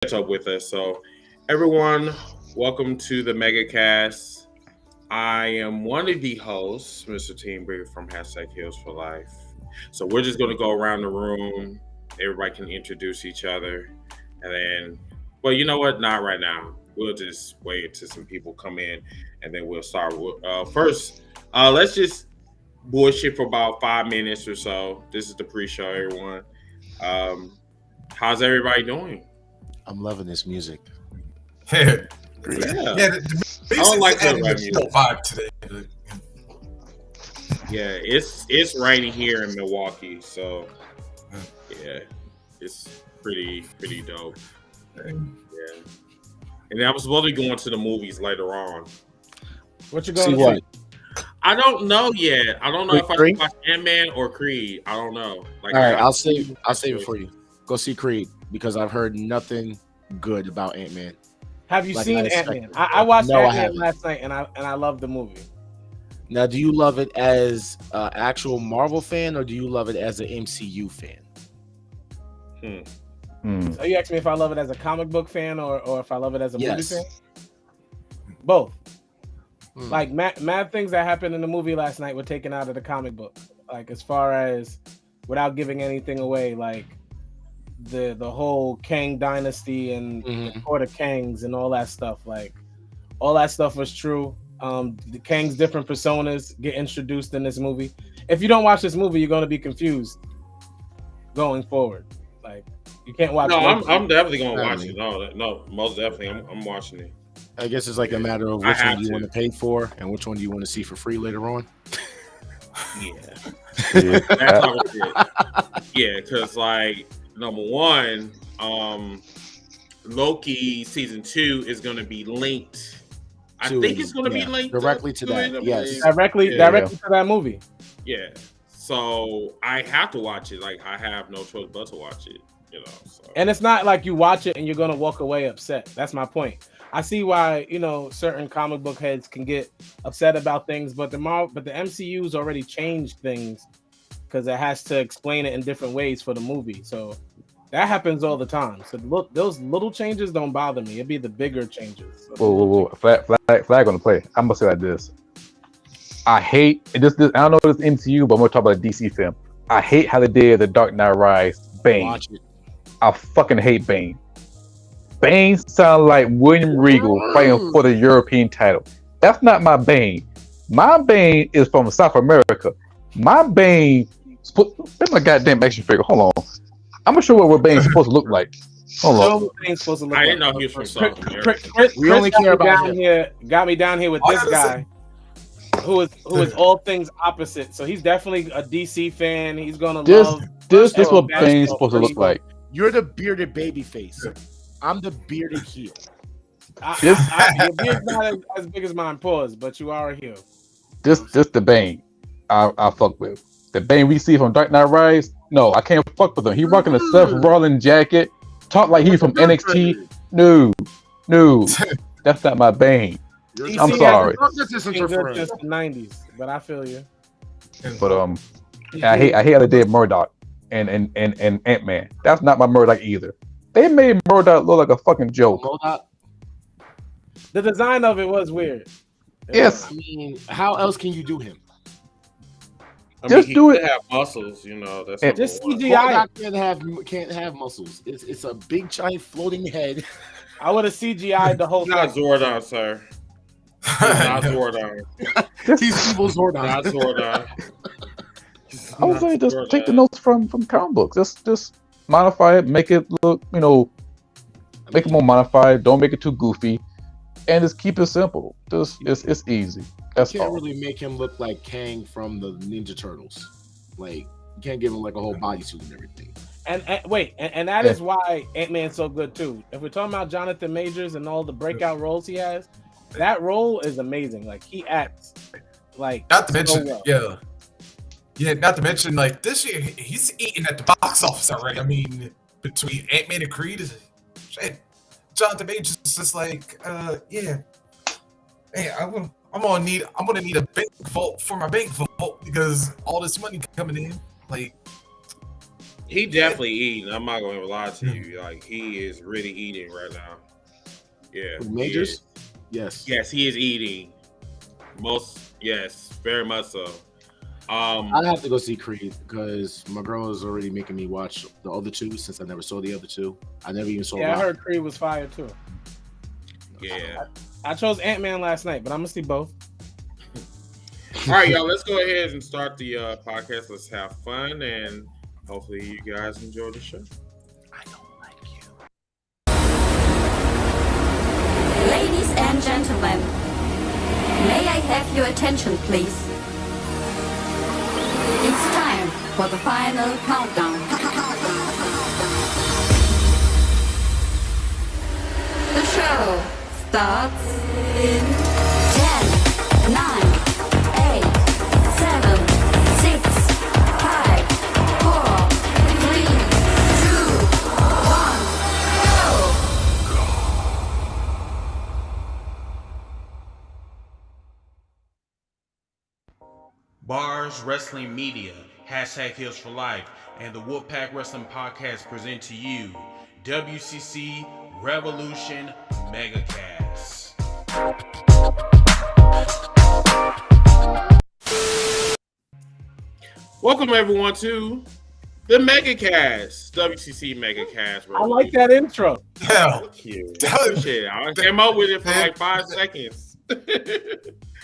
catch up with us. So, everyone, welcome to the Megacast. I am one of the hosts, Mr. Team Breaker from Hashtag Heals for Life. So, we're just going to go around the room. Everybody can introduce each other. And then, well, you know what? Not right now. We'll just wait until some people come in and then we'll start. First, let's just bullshit for about 5 minutes or so. This is the pre show, everyone. Um, how's everybody doing? I'm loving this music. Yeah. The I don't like the adding rap the music. vibe today. Yeah, it's raining here in Milwaukee, so yeah, it's pretty dope. Yeah, and I was supposed to be going to the movies later on. What you See going what? to see? I don't know yet. I don't know if I Creed? should watch Ant-Man or Creed. I don't know. Like, All right, I- I'll save it for you. Go see Creed because I've heard nothing good about Ant-Man. Have you Like seen I Ant-Man? expected. I watched No, I Ant-Man haven't. last night, and I loved the movie. Now, do you love it as an actual Marvel fan or do you love it as an MCU fan? So you asked me if I love it as a comic book fan or if I love it as a movie Yes. fan? Both. Hmm. Like mad things that happened in the movie last night were taken out of the comic book. Like as far as without giving anything away, like the whole Kang dynasty and the court of Kangs and all that stuff. Like all that stuff was true. The Kang's different personas get introduced in this movie. If you don't watch this movie, you're gonna be confused going forward. Like you can't watch. No, one I'm definitely gonna watch Apparently. it. No, most definitely, I'm watching it. I guess it's like a matter of I which have one do you to. want to pay for and which one do you want to see for free later on. Yeah. Yeah. That type of shit. Yeah, because like number one, Loki season 2 is going to be linked. I To- think it's going to be yeah, linked directly to that, it, I yes. believe. directly Yeah. to that movie. Yeah. So I have to watch it. Like I have no choice but to watch it. You know. So. And it's not like you watch it and you're gonna walk away upset. That's my point. I see why certain comic book heads can get upset about things, but the MCU's already changed things because it has to explain it in different ways for the movie. So that happens all the time. So look, those little changes don't bother me. It'd be the bigger changes. Whoa. Flag on the play. I'm gonna say like this. I hate this. I don't know if it's MCU, but I'm gonna talk about a DC film. I hate how they did the Dark Knight Rise Bane. Watch it. I fucking hate Bane. Bane sounds like William Regal fighting for the European title. That's not my Bane. My Bane is from South America. My Bane. Where's my goddamn action figure? Hold on. I'm gonna show you what Bane's supposed to look like. Hold on. So things supposed to look I didn't like. know he was from South America. Chris only care about down him. here. Got me down here with All I this gotta guy, who is all things opposite. So he's definitely a DC fan. He's gonna love. This what Batman Bane's or supposed to look Freeman. like. You're the bearded baby face. I'm the bearded heel. Your beard's not as big as mine, pause, but you are a heel. This the Bane I fuck with. The Bane we see from Dark Knight Rise. No, I can't fuck with him. He rocking a Seth Rollins jacket. Talk like he's from NXT. No, that's not my Bane. I'm DC sorry. hasn't been good since the '90s, but I feel you. But I hate how they did Murdoch and Ant-Man. That's not my Murdoch either. They made Murdoch look like a fucking joke. The design of it was weird. Yes. I mean, how else can you do him? Just he do could it. have muscles, you know. That's And- Just number one. CGI. Can't have muscles. It's a big giant floating head. I would have CGI'd the whole He's not thing. Zordon, sir. He's not Zordon. He's evil Not Zordon. Zordon. I was saying just Zordon. take the notes from comic books. Just modify it, make it look, make it more modified. Don't make it too goofy, and just keep it simple. Just it's easy. That's You can't all. really make him look like Kang from the Ninja Turtles. Like you can't give him like a whole bodysuit and everything. And that is why Ant-Man's so good too. If we're talking about Jonathan Majors and all the breakout roles he has, that role is amazing. Like he acts like Not to mention, so well. not to mention, like this year he's eating at the box office already. I mean, between Ant-Man and Creed, shit, Jonathan Majors is just like, hey, I'm gonna need a bank vault for my bank vault because all this money coming in, like, He definitely eating. I'm not going to lie to you. Like, he is really eating right now. Yeah. For the he majors? is. Yes. Yes, he is eating. Yes, very much so. I have to go see Creed because my girl is already making me watch the other two since I never saw the other two. I never even saw. Yeah, I Rock. heard Creed was fire too. Yeah. I chose Ant-Man last night, but I'm gonna see both. All right, y'all. Let's go ahead and start the podcast. Let's have fun, and hopefully, you guys enjoy the show. I don't like you. Ladies and gentlemen, may I have your attention, please? It's time for the final countdown. The show starts in 10, 9, 8, 7, 6, 5, 4, 3, 2, 1, go! BARZ Wrestling Media, #Heels for Life, and the WOLFPACK Wrestling Podcast present to you WCC Revolution Megacast. Welcome everyone to the Megacast, WCC Megacast. I like that intro. Yeah. Thank you. Appreciate it. I came up with it for like 5 seconds.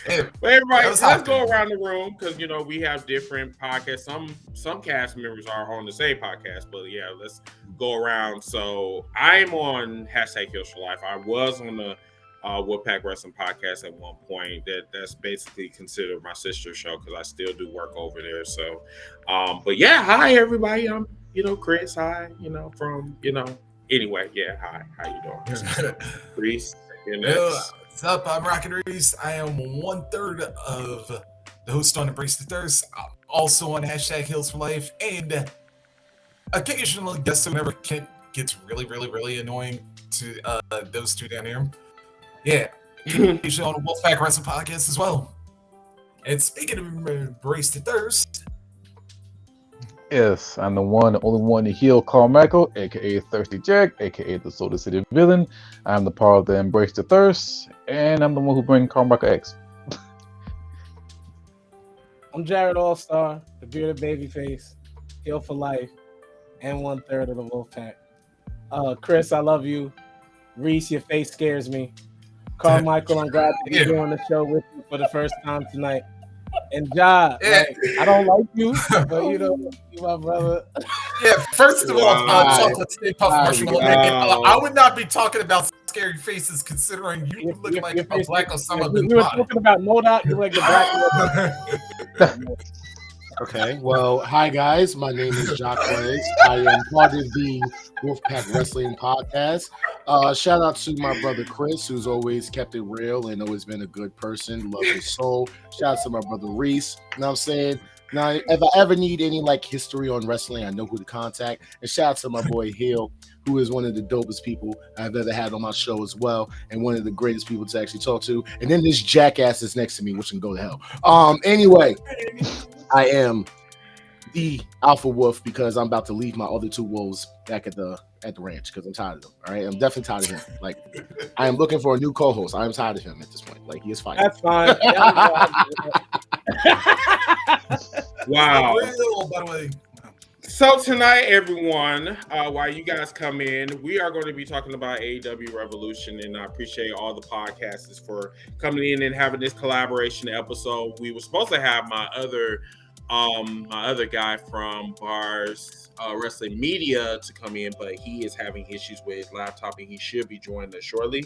Hey, But everybody, was let's hot. go around the room because we have different podcasts. Some cast members are on the same podcast, but yeah, let's go around. So I'm on #Heels for Life. I was on the WOLFPACK Wrestling Podcast at one point. That's basically considered my sister show because I still do work over there. So, but yeah, hi everybody. I'm Chris. Hi, from Anyway, yeah, hi. How you doing, Reese? What's up? I'm Rockin' Reese. I am 1/3 of the host on Embrace the Thirst. I'm also on #Heels for Life, and occasionally guest whenever Kent gets really, really, really annoying to those two down here. Yeah, occasionally on the WOLFPACK Wrestling Podcast as well. And speaking of Embrace the Thirst, Yes, I'm the one, the only one to heal Carmichael, aka Thirsty Jack, aka the Soda City villain. I'm the part of the Embrace the Thirst, and I'm the one who brings Carmichael X. I'm Jared All-Star, the bearded babyface, Heel for Life, and 1/3 of the WOLFPACK. Chris, I love you. Reese, your face scares me. Carmichael, I'm glad to be doing the show with you for the first time tonight. And Ja, I don't like you, but you my brother. yeah, first of all, Wow. chocolate Stay Puft Marshmallow. Wow. I would not be talking about scary faces considering you look like a black Osama bin We were Laden. talking about MODOK, you like the black. Okay, well, hi guys. My name is Jacques. I am part of the WOLFPACK Wrestling Podcast. Shout out to my brother Chris, who's always kept it real and always been a good person, love his soul. Shout out to my brother Reese. You know what I'm saying? Now, if I ever need any history on wrestling, I know who to contact. And shout out to my boy Hill, who is one of the dopest people I've ever had on my show as well, and one of the greatest people to actually talk to. And then this jackass is next to me, which can go to hell. Anyway, I am the alpha wolf because I'm about to leave my other two wolves back at the ranch because I'm tired of them. All right, I'm definitely tired of him. Like, I am looking for a new co-host. I am tired of him at this point. Like, he is fine. That's fine. Wow. Real, by the way. So tonight, everyone, while you guys come in, we are going to be talking about AEW Revolution, and I appreciate all the podcasters for coming in and having this collaboration episode. We were supposed to have my other guy from BARZ Wrestling Media to come in, but he is having issues with his laptop, and he should be joining us shortly.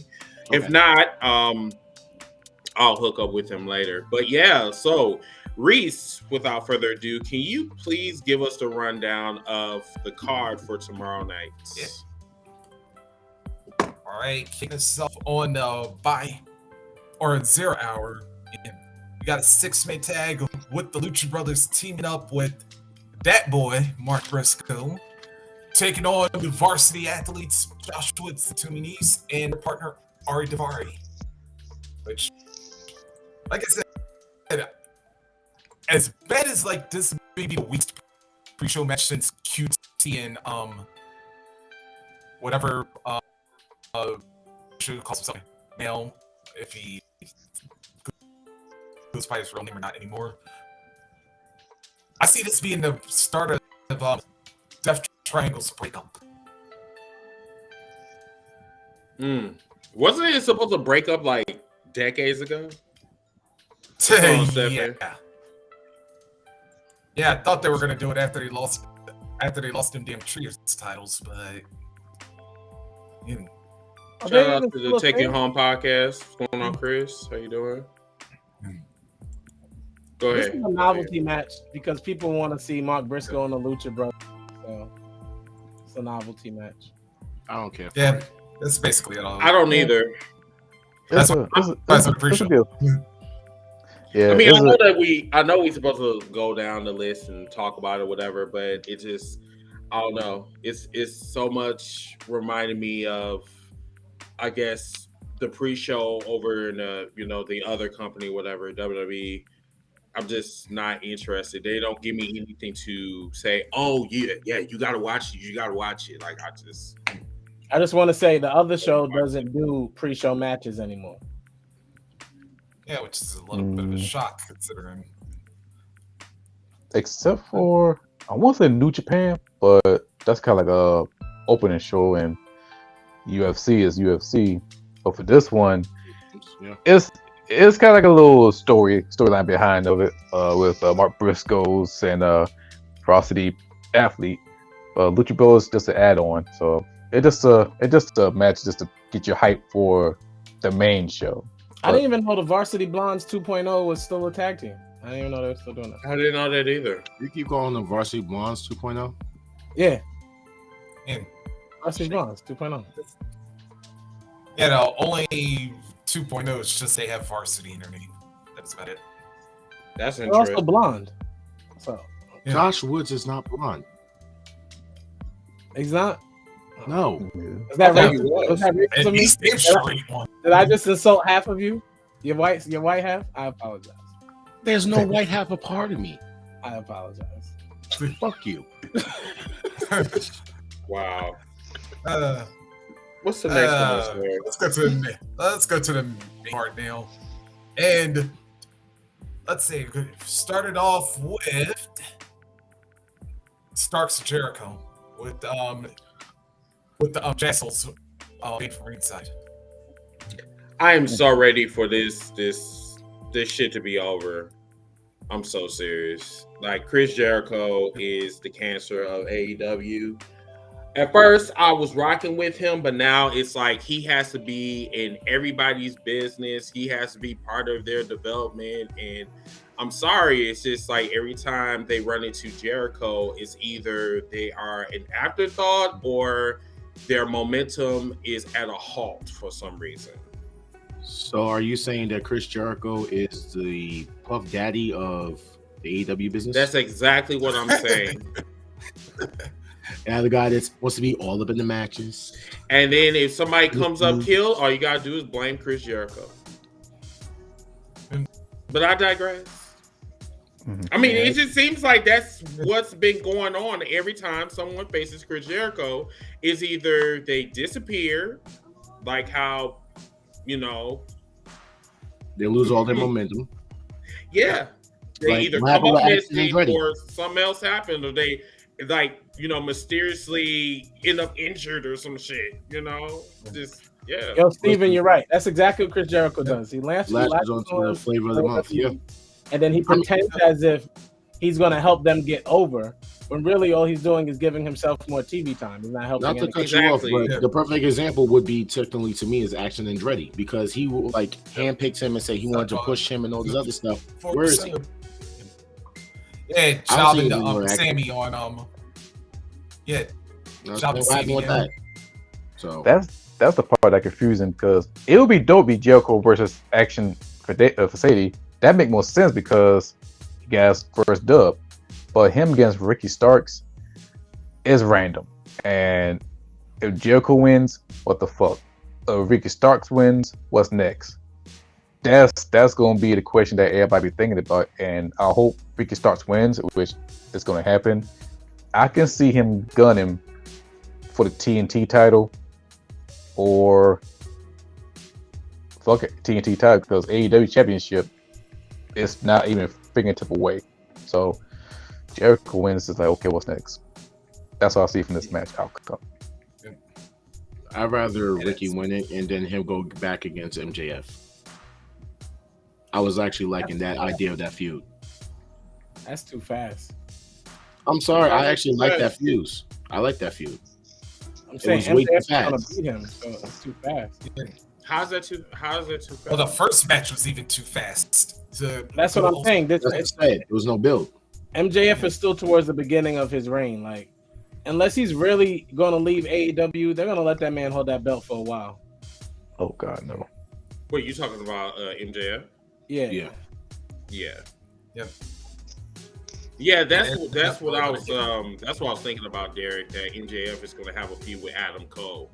Okay. If not, I'll hook up with him later. But yeah, so Reese, without further ado, can you please give us the rundown of the card for tomorrow night? Yeah. All right, kicking us off on by or 0 hour. And we got a 6-man tag with the Lucha Brothers teaming up with that boy Mark Briscoe, taking on the varsity athletes Joshua Tsutuminis and their partner Ari Daivari. Which, like I said, as bad as like this may be the weakest pre-show match since QT and whatever should call himself male if he goes by his real name or not anymore. I see this being the start of Death Triangle's breakup. Wasn't it supposed to break up like decades ago? Yeah, I thought they were gonna do it after they lost them damn trios titles, but shout out to the Take It Home podcast. What's going on, Chris? How you doing? Go ahead. This is a novelty match because people want to see Mark Briscoe and the Lucha Brothers. So it's a novelty match. I don't care. Yeah, that's basically it all. I don't either. That's what I appreciate. Yeah, I mean, I know we're supposed to go down the list and talk about it, whatever, but it just, I don't know. It's so much reminding me of, I guess, the pre-show over in the other company, whatever, WWE. I'm just not interested. They don't give me anything to say, oh yeah, you gotta watch it. You gotta watch it. Like I just want to say the other show doesn't do pre-show matches anymore. Yeah, which is a little bit of a shock considering. Except for I want to say New Japan, but that's kind of like a opening show, and UFC is UFC. But for this one, it's kind of like a little storyline behind of it with Mark Briscoe's and Varsity Athlete. Lucha Bros is just an add-on, so it's just a match just to get you hyped for the main show. I didn't even know the Varsity Blondes 2.0 was still a tag team. I didn't even know they were still doing that. didn't know that either. You keep calling them Varsity Blondes 2.0? Yeah. And Varsity Blondes 2.0. Yeah, no, only 2.0 is just they have varsity in their name. That's about it. That's They're interesting. also blonde. So Yeah. Josh Woods is not blonde. he's not. No. Is that I thought he racist? was. Was that racist And of me? these damn straight one. Did I just insult half of you? Your white half? I apologize. There's no white half a part of me. I apologize. Fuck you. Wow. Uh, What's the next one? let's go to the main part now, and let's see. Started off with Starks Jericho with the Jassels being from ringside. I am so ready for this shit to be over. I'm so serious. Like Chris Jericho is the cancer of AEW. At first, I was rocking with him, but now it's like he has to be in everybody's business. He has to be part of their development. And I'm sorry, it's just like every time they run into Jericho, it's either they are an afterthought or their momentum is at a halt for some reason. So are you saying that Chris Jericho is the Puff Daddy of the AEW business? That's exactly what I'm saying. And the guy that wants to be all up in the matches. And then if somebody comes up killed, all you gotta do is blame Chris Jericho. But I digress. I mean, it just seems like that's what's been going on. Every time someone faces Chris Jericho, is either they disappear, like how, they lose all their momentum. Yeah. They Like, either what come happened up with missing Accident or something else happened, or they mysteriously end up injured or some shit, Just yeah. Yo, Steven, you're right. That's exactly what Chris Jericho does. He latches onto the flavor of the month. Yeah. And then he pretends as if he's going to help them get over, when really all he's doing is giving himself more TV time. He's not helping. Not to anything. cut you off, but the perfect example would be technically to me is Action Andretti, because he will handpicks him and say he wanted to push him and all this other stuff. Where is he? Yeah, Shelvin Sammy on yeah. What happened with that? So that's the part that confusing, because it would be dope be Jericho versus Action Facility. That make more sense because he got first dub, but him against Ricky Starks is random. And if Jericho wins, what the fuck? Ricky Starks wins, what's next? That's going to be the question that everybody be thinking about, and I hope Ricky Starks wins, which is going to happen. I can see him gunning for the TNT title or fuck it, TNT title, because AEW Championship is not even fingertip away. So Jericho wins, is like, okay, what's next? That's what I see from this match outcome. I'd rather Ricky win it and then him go back against MJF. I was actually liking that idea of that feud. That's too fast. I'm sorry, I actually like that fuse. I like that feud. I'm saying was way too MJF's gonna fast. beat him, so it's too fast. How's that too fast? Well, the first match was even too fast. That's what I'm saying. That's what I said. There was no build. MJF is still towards the beginning of his reign. Like, unless he's really going to leave AEW, they're going to let that man hold that belt for a while. Oh God, no. Wait, you talking about MJF? Yeah. Yep. Yeah, that's what I was thinking about, Derek. That MJF is going to have a feud with Adam Cole.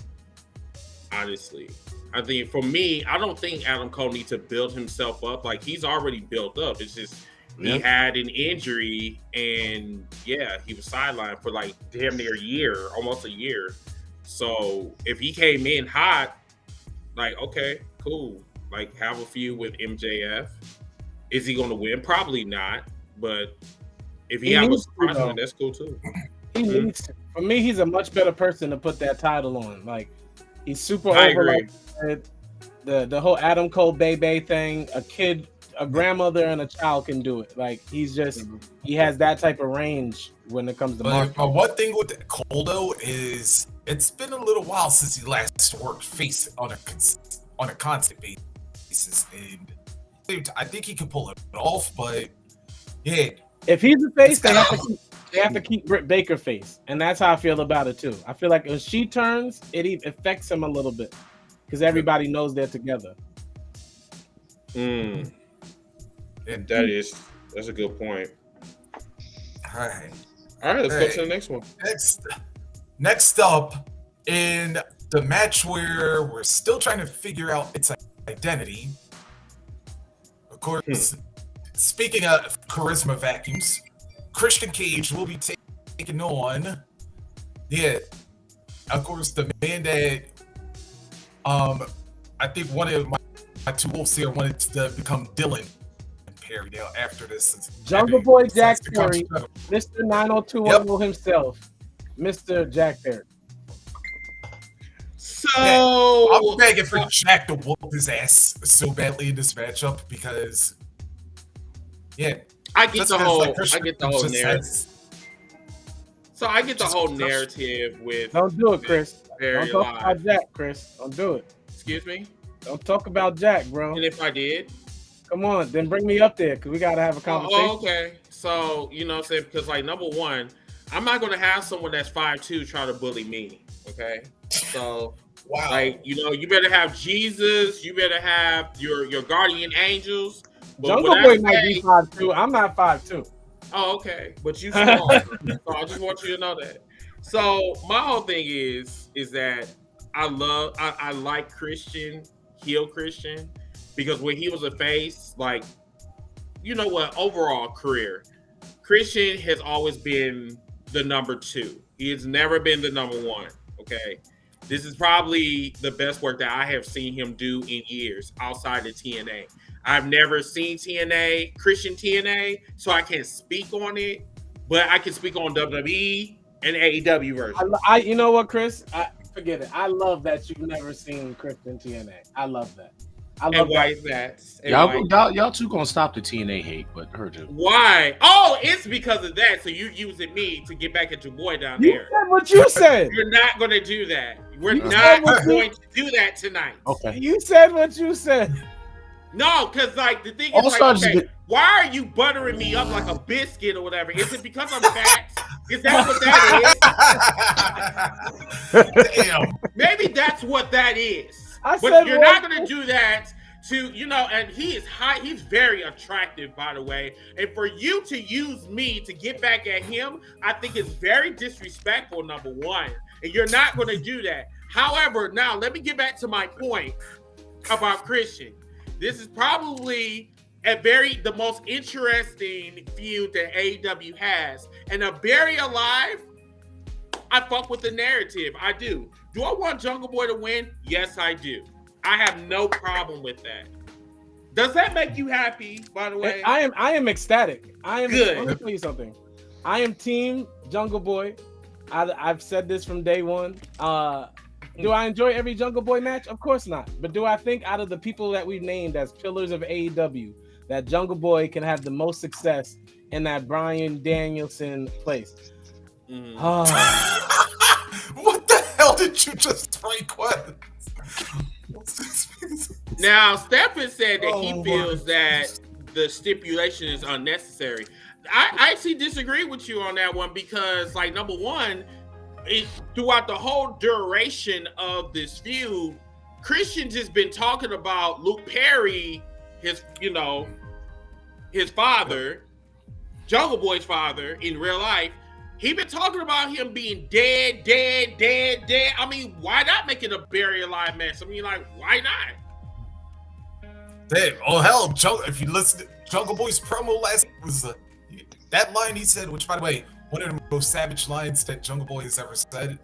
Honestly, I think for me, I don't think Adam Cole needs to build himself up. Like, he's already built up. It's just he had an injury, and he was sidelined for like damn near almost a year. So if he came in hot, like, okay, cool, like, have a feud with MJF. Is he going to win? Probably not, but if he has a surprise win, that's cool too. He needs to. For me, he's a much better person to put that title on. Like, he's super I over. agree. Like, the whole Adam Cole Bebe thing. A grandmother and a child can do it. Like, he has that type of range when it comes to marketing. But one thing with Cole though is it's been a little while since he last worked face on a constant basis, and I think he can pull it off. But yeah, if he's a face, they have to keep Britt Baker face, and that's how I feel about it too. I feel like when she turns, it affects him a little bit because everybody knows they're together. And that's a good point. All right, let's go to the next one. Next up, in the match where we're still trying to figure out its identity. Of course, speaking of charisma vacuums, Christian Cage will be taking on, of course, the man that I think one of my two wolves here wanted to become Dylan Perry now after this. Jungle Boy Jack Perry, Mr. 90210 himself, Mr. Jack Perry. So I'm begging for Jack to whoop his ass so badly in this matchup because, I get the whole narrative. So I get the whole Just- narrative with. Don't do it, Chris. Perry Don't talk about Jack, Chris. Don't do it. Excuse me. Don't talk about Jack, bro. And if I did, Come on, then bring me up there because we gotta have a conversation. okay. So you know what I'm saying, because like number one, I'm not gonna have someone that's 5'2" try to bully me. Okay. So wow, like, you know, you better have Jesus, you better have your guardian angels. But Jungle Boy might be 5'2". I'm not 5'2". Oh, okay. But you small. So I just want you to know that. So my whole thing is that I like heel Christian, because when he was a face, like, you know what, overall career, Christian has always been the number 2. He has never been the number 1. Okay. This is probably the best work that I have seen him do in years outside of TNA. I've never seen Christian TNA, so I can't speak on it, but I can speak on WWE and AEW version. You know what, Chris? Forget it. I love that you've never seen Christian TNA. I love that. And why is that? Y'all two gonna stop the TNA hate, but heard you. Why? Oh, it's because of that. So you're using me to get back at your boy down You there. said what you said. You're not going to do that. We're not going to do that tonight. Okay. You said what you said. No, because like the thing is, like, okay, why are you buttering me up like a biscuit or whatever? Is it because I'm fat? Is that what that is? damn. Maybe that's what that is. But you're not going to do that to, you know, and he is high. He's very attractive, by the way. And for you to use me to get back at him, I think it's very disrespectful, number one. And you're not going to do that. However, now let me get back to my point about Christian. This is probably the most interesting feud that AEW has. And a Buried Alive I fuck with the narrative. I do. Do I want Jungle Boy to win? Yes, I do. I have no problem with that. Does that make you happy, by the way? I am ecstatic. I am Good. Let me tell you something. I am team Jungle Boy. I've said this from day one. Do I enjoy every Jungle Boy match? Of course not. But do I think out of the people that we've named as pillars of AEW, that Jungle Boy can have the most success in that Bryan Danielson place? What the hell did you just request? Now, Stephen said that he feels that the stipulation is unnecessary. I actually disagree with you on that one because, like, number one, throughout the whole duration of this feud, Christian just been talking about Luke Perry, his father, Jungle Boy's father in real life. He been talking about him being dead. I mean, why not make it a buried alive match? I mean, like, why not? Damn, oh hell, if you listen to Jungle Boy's promo last was that line he said, which by the way, one of the most savage lines that Jungle Boy has ever said.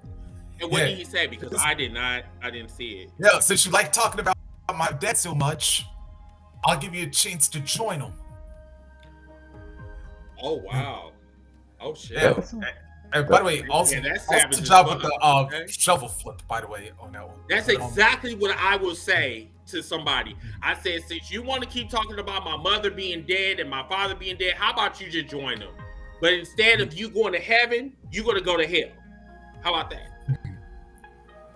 And what did he say? Because I didn't see it. Yeah, since you like talking about my dad so much, I'll give you a chance to join him. Oh wow. Oh shit. Yeah. And by the way, also, that's also savage the as job fuck, with the okay? shovel flip, by the way, on that one. That's exactly what I will say to somebody. I said, since you want to keep talking about my mother being dead and my father being dead, how about you just join them? But instead of you going to heaven, you're going to go to hell. How about that?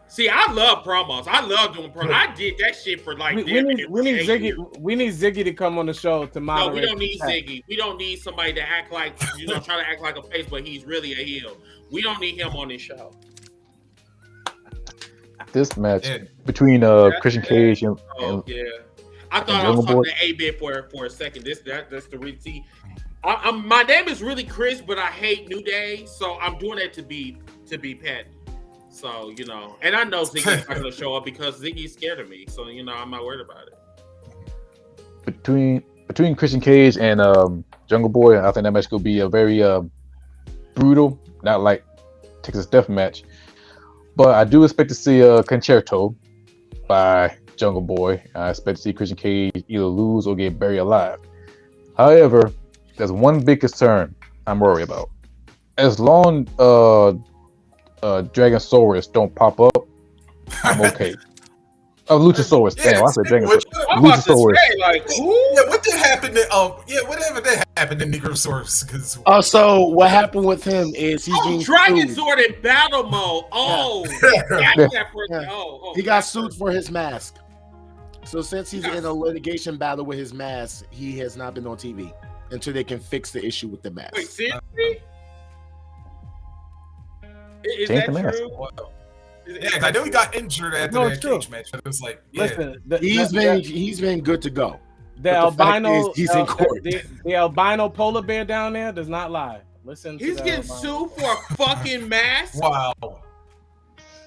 See, I love promos. I love doing promos. I did that shit for like we need Ziggy to come on the show to moderate. No, we don't need Ziggy. We don't need somebody to act like, try to act like a face, but he's really a heel. We don't need him on this show. This match between Christian Cage and I thought I was talking to A-Bit for a second. That's the reason. See, my name is really Chris, but I hate New Day, so I'm doing that to be petty. So, and I know Ziggy's not going to show up because Ziggy's scared of me. So, I'm not worried about it. Between Christian Cage and Jungle Boy, I think that match could be a very brutal, not like Texas Death match. But I do expect to see a concerto by Jungle Boy. I expect to see Christian Cage either lose or get buried alive. However, there's one big concern I'm worried about. As long Dragonsaurus don't pop up, I'm okay. Luchasaurus. Damn, I said Dragonsaurus. Luchasaurus. What did happen to whatever that happened to Negrosaurus? So what happened with him is he's being Dragon sued. Sword in battle mode. He got sued for his mask. So since he's in a litigation battle with his mask, he has not been on TV until they can fix the issue with the mask. Wait, seriously? Is that true? Yeah, I know he got injured after that cage match, but it was like, listen, he's been good to go. The albino, he's in court. The albino polar bear down there does not lie. Listen, he's getting sued for a fucking mask. Wow,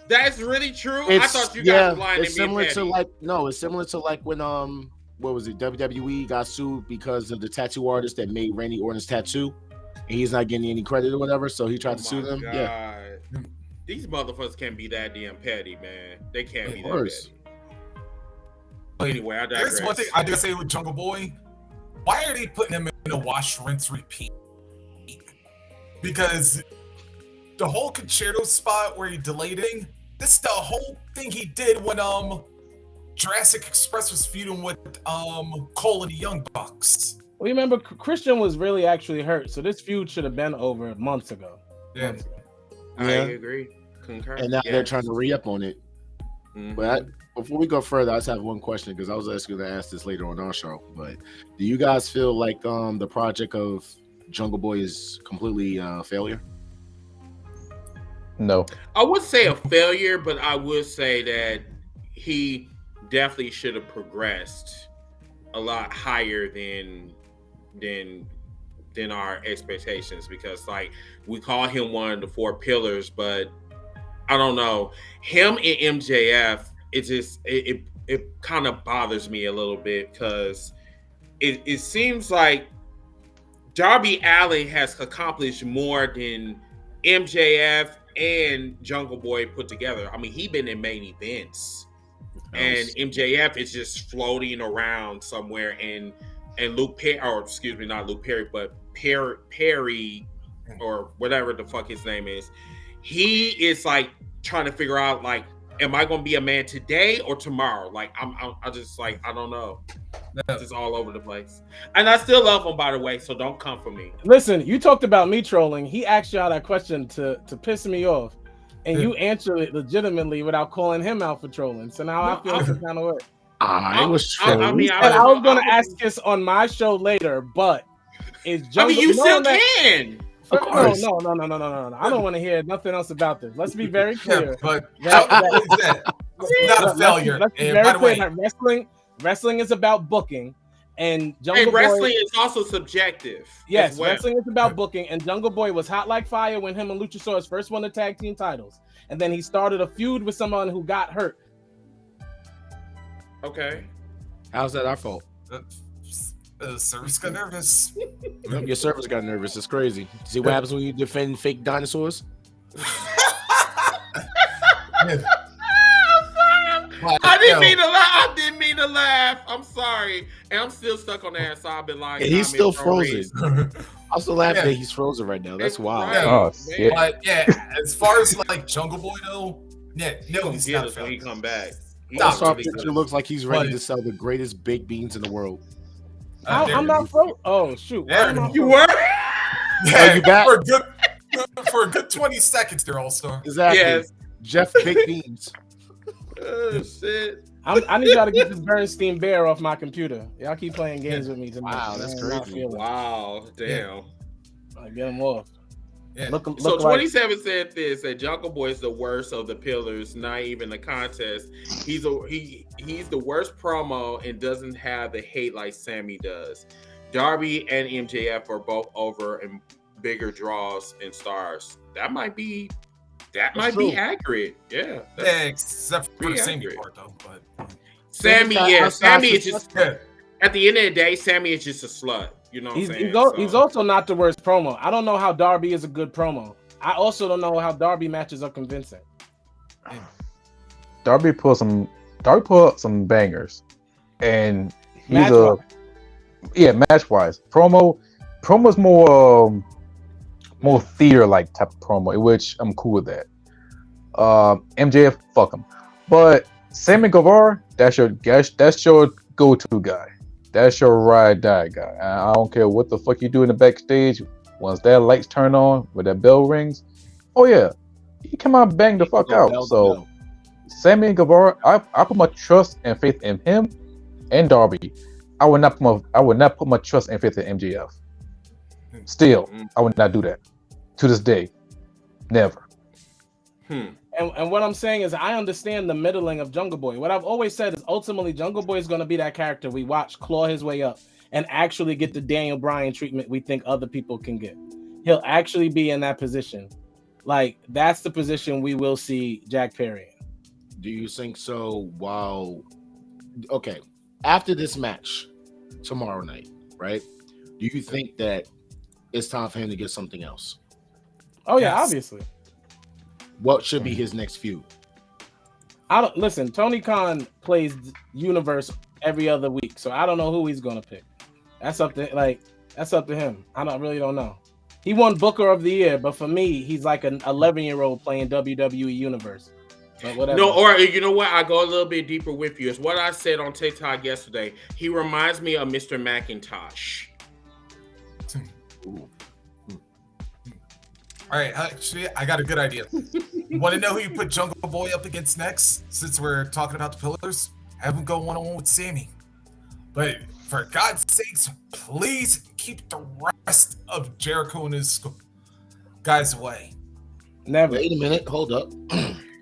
that's really true. I thought you guys were lying. It's similar to like when what was it? WWE got sued because of the tattoo artist that made Randy Orton's tattoo, and he's not getting any credit or whatever. So he tried to sue them. God. Yeah. These motherfuckers can't be that damn petty, man. They can't be that petty. Anyway, I digress. There's one thing I do say with Jungle Boy. Why are they putting him in a wash, rinse, repeat? Because the whole concerto spot where he delayed it, this is the whole thing he did when Jurassic Express was feuding with Cole and the Young Bucks. Well, remember, Christian was really actually hurt, so this feud should have been over months ago. Yeah. I agree. Concur. And now they're trying to re-up on it. Mm-hmm. But before we go further, I just have one question because I was actually going to ask this later on our show. But do you guys feel like the project of Jungle Boy is completely a failure? No. I would say a failure, but I would say that he definitely should have progressed a lot higher than our expectations, because like we call him one of the four pillars, but I don't know, him and MJF, it kind of bothers me a little bit because it seems like Darby Allin has accomplished more than MJF and Jungle Boy put together. I mean, he been in main events, and MJF is just floating around somewhere, and Luke Perry, or excuse me, not Luke Perry, but Perry, or whatever the fuck his name is. He is like trying to figure out, like, am I going to be a man today or tomorrow? Like, I just like, I don't know. It's just all over the place. And I still love him, by the way, so don't come for me. Listen, you talked about me trolling. He asked y'all that question to piss me off. And you answered it legitimately without calling him out for trolling. So now I feel some kind of way. I was trolling. I was going to ask this on my show later, but is Jungle... you still can. No. I don't want to hear nothing else about this. Let's be very clear. But not a failure. Let's be very clear that wrestling is about booking, and Jungle wrestling Boy is also subjective. Yes, wrestling is about booking, and Jungle Boy was hot like fire when him and Luchasaurus first won the tag team titles, and then he started a feud with someone who got hurt. Okay, how's that our fault? Service got nervous. Your servers got nervous. It's crazy. See what happens when you defend fake dinosaurs? I didn't mean to laugh. I'm sorry. And I'm still stuck on that. So I've been lying. He's still frozen. I'm still laughing that he's frozen right now. That's wild. Right, Oh, shit. But yeah, as far as like Jungle Boy though, he's not a failure. When he come back. Our picture looks like he's ready to sell the greatest baked beans in the world. I'm not frozen. Oh shoot! Yeah, you were. Yeah, you back for a good 20 seconds there, All-Star. Exactly. Yes. Jeff baked beans. Oh shit! I need y'all to get this Bernstein Bear off my computer. Y'all keep playing games with me tonight. Wow, that's crazy. Wow, damn. Get them off. Yeah. Look So like, 27 said this, that Jungle Boy is the worst of the pillars, not even the contest. He's the worst promo and doesn't have the hate like Sammy does. Darby and MJF are both over and bigger draws and stars. That might be accurate. Yeah. Except for the Sammy part though. But Sammy is just at the end of the day, Sammy is just a slut. You know what I'm saying? He's also not the worst promo. I don't know how Darby is a good promo. I also don't know how Darby matches are convincing. Darby put some bangers, and he's Match-wise. match wise. Promo's more theater like type of promo, which I'm cool with that. MJF, fuck him, but Sammy Guevara, that's your go-to guy. That's your ride die guy. I don't care what the fuck you do in the backstage. Once that lights turn on, when that bell rings, oh yeah, you come out bang the fuck out. So Sammy Guevara, I put my trust and faith in him and Darby. I would not put my trust and faith in MJF. Still, I would not do that. To this day, never. And what I'm saying is, I understand the middling of Jungle Boy. What I've always said is, ultimately, Jungle Boy is going to be that character we watch claw his way up and actually get the Daniel Bryan treatment we think other people can get. He'll actually be in that position. Like, that's the position we will see Jack Perry in. Do you think so? Okay, after this match tomorrow night, right? Do you think that it's time for him to get something else? Oh yeah, obviously. What should be his next feud? Listen, Tony Khan plays Universe every other week, so I don't know who he's gonna pick. That's up to him. I really don't know. He won Booker of the Year, but for me, he's like an 11-year-old playing WWE Universe. But whatever. No, or you know what? I go a little bit deeper with you. It's what I said on TikTok yesterday. He reminds me of Mr. McIntosh. All right, actually, I got a good idea. You want to know who you put Jungle Boy up against next? Since we're talking about the pillars, have him go one-on-one with Sammy. But for God's sakes, please keep the rest of Jericho and his guys away. Never. Wait a minute, hold up.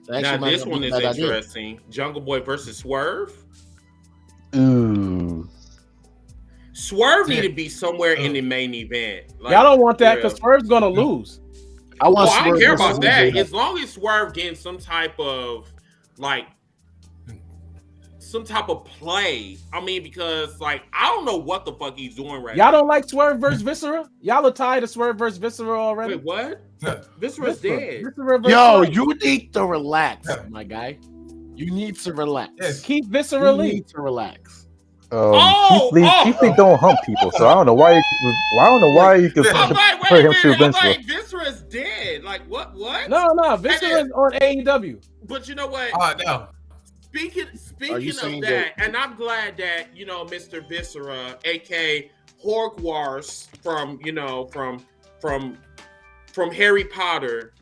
Now this one is interesting. Jungle Boy versus Swerve. Ooh. Swerve need to be somewhere in the main event. Like, y'all don't want that because Swerve's gonna lose. I don't care about that. As long as Swerve getting some type of some type of play. I mean, because like I don't know what the fuck he's doing right Y'all now. don't like Swerve versus Viscera? Y'all are tired of Swerve versus Viscera already? Wait, what? Viscera's dead. Viscera versus Yo, Swerve. you need to relax, my guy. You need to relax. Yes. Keep Viscera You Lee. need to relax. Keith Lee don't hump people, so I don't know why. I don't know why you could I'm like, compare wait a him to minute. I'm Vince. like, Viscera's dead. Like, what? No, Viscera's on AEW. But you know what? No. Speaking saying of that, and I'm glad that Mr. Viscera, aka Horkwars from Harry Potter.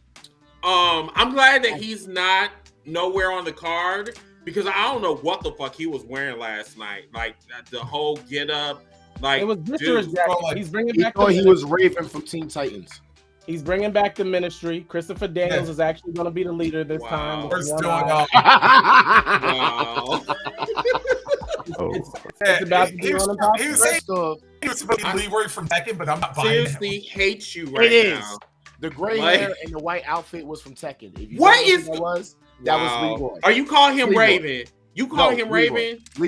I'm glad that he's not nowhere on the card because I don't know what the fuck he was wearing last night. Like the whole get up, like It was Viscera's dude, jacket. He's bringing He back. thought he was Raven from Teen Titans. He's bringing back the Ministry. Christopher Daniels is actually going to be the leader this Wow. time. We're still Wow. It's about to be on the top. He was saying First off, he was supposed to be Leroy from Tekken, but I'm not buying seriously it. hate you right it is. now. The gray Like- hair and the white outfit was from Tekken. If you What don't know is- who that was? That Wow. was Leroy. Are you calling him Leroy. Raven? You calling him Leroy. Raven?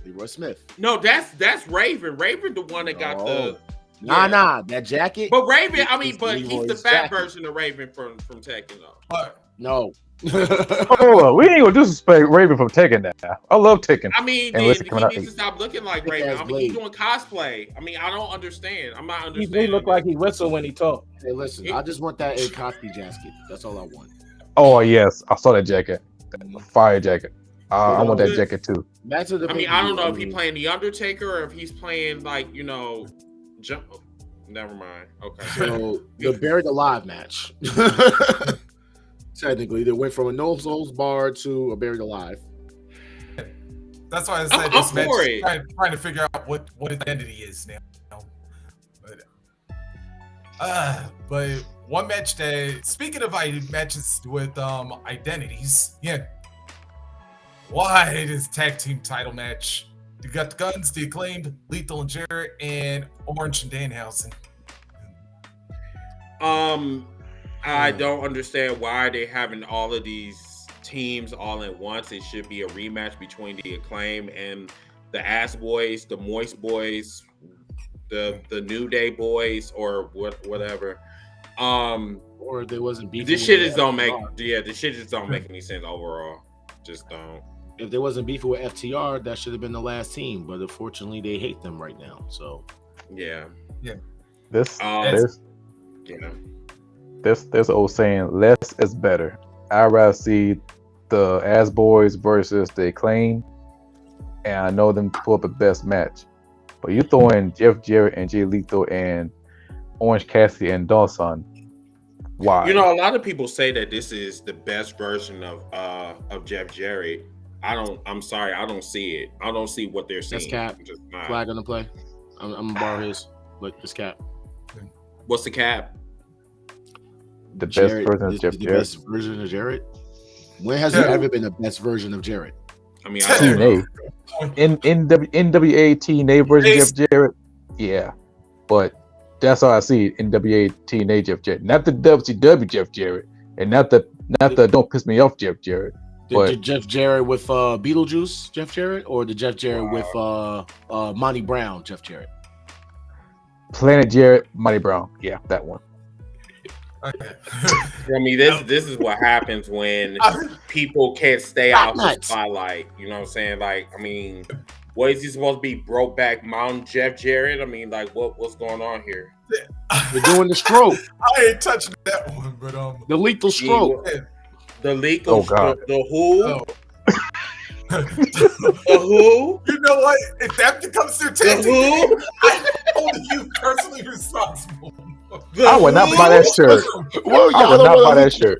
Leroy Smith. No, that's Raven. Raven, the one that got the. Nah. That jacket. But Raven, I It's mean, but he's the Leroy's fat jacket. version of Raven from Tekken, though. But No. Hold on, we ain't gonna disrespect Raven from Tekken now. I love Tekken. I mean, And then listen, he coming out- needs to stop looking like Thick Raven. ass I mean, he's blade. doing cosplay. I mean, I don't understand. I'm not He understanding. look like he whistle when he talk. Hey, listen. I just want that Akatsuki jacket. That's all I want. Oh yes, I saw that jacket, fire jacket. I want that jacket too. Back to the. I mean, I don't know if he's pay-per-view. playing The Undertaker or if he's playing like jump. Oh, never mind. Okay. So the buried alive match. Technically, they went from a no souls bar to a buried alive. that's why I said I'm this match for is it. trying to figure out what identity is now. But one match that, speaking of matches with identities, why this tag team title match? You got the Guns, the Acclaimed, Lethal and Jarrett, and Orange and Danhausen. I don't understand why they're having all of these teams all at once. It should be a rematch between the Acclaim and the Ass Boys, the Moist Boys, the New Day Boys, or whatever. Or there wasn't beef. This shit just don't make any sense overall. Just don't. If there wasn't beef with FTR, that should have been the last team. But unfortunately, they hate them right now. So Yeah. This Yeah. there's old saying, less is better. I'd rather see the Ass Boys versus the Acclaim, and I know them pull up the best match. But you throw in Jeff Jarrett and Jay Lethal and Orange Cassidy and Dawson. Why? A lot of people say that this is the best version of Jeff Jarrett. I'm sorry, I don't see it. I don't see what they're seeing. That's cap. I'm just not. flag on the play. I'm gonna borrow his. Look, it's cap. What's the cap? the best Jarrett version of is Jeff the Jarrett. best version of Jarrett. When has there ever been a best version of Jarrett? I mean, TNA. NWA TNA version of Jeff Jarrett. Yeah. But that's how I see it. NWA TNA Jeff Jarrett. Not the WCW Jeff Jarrett. And not the Don't Piss Me Off Jeff Jarrett. The Jeff Jarrett with Beetlejuice Jeff Jarrett, or the Jeff Jarrett with Monty Brown Jeff Jarrett? Planet Jarrett, Monty Brown. Yeah, that one. Okay. I mean, this is what happens when people can't stay out the spotlight. You know what I'm saying? Like, I mean, what is he supposed to be? Brokeback Mountain Jeff Jarrett? I mean, like, what's going on here? We're doing the stroke. I ain't touching that one, but the lethal stroke. The lethal God. The who? Oh. The who? You know what? If that becomes their The tactic, who? I hold you personally responsible. I would not buy that shirt. Well, I would not buy that shirt.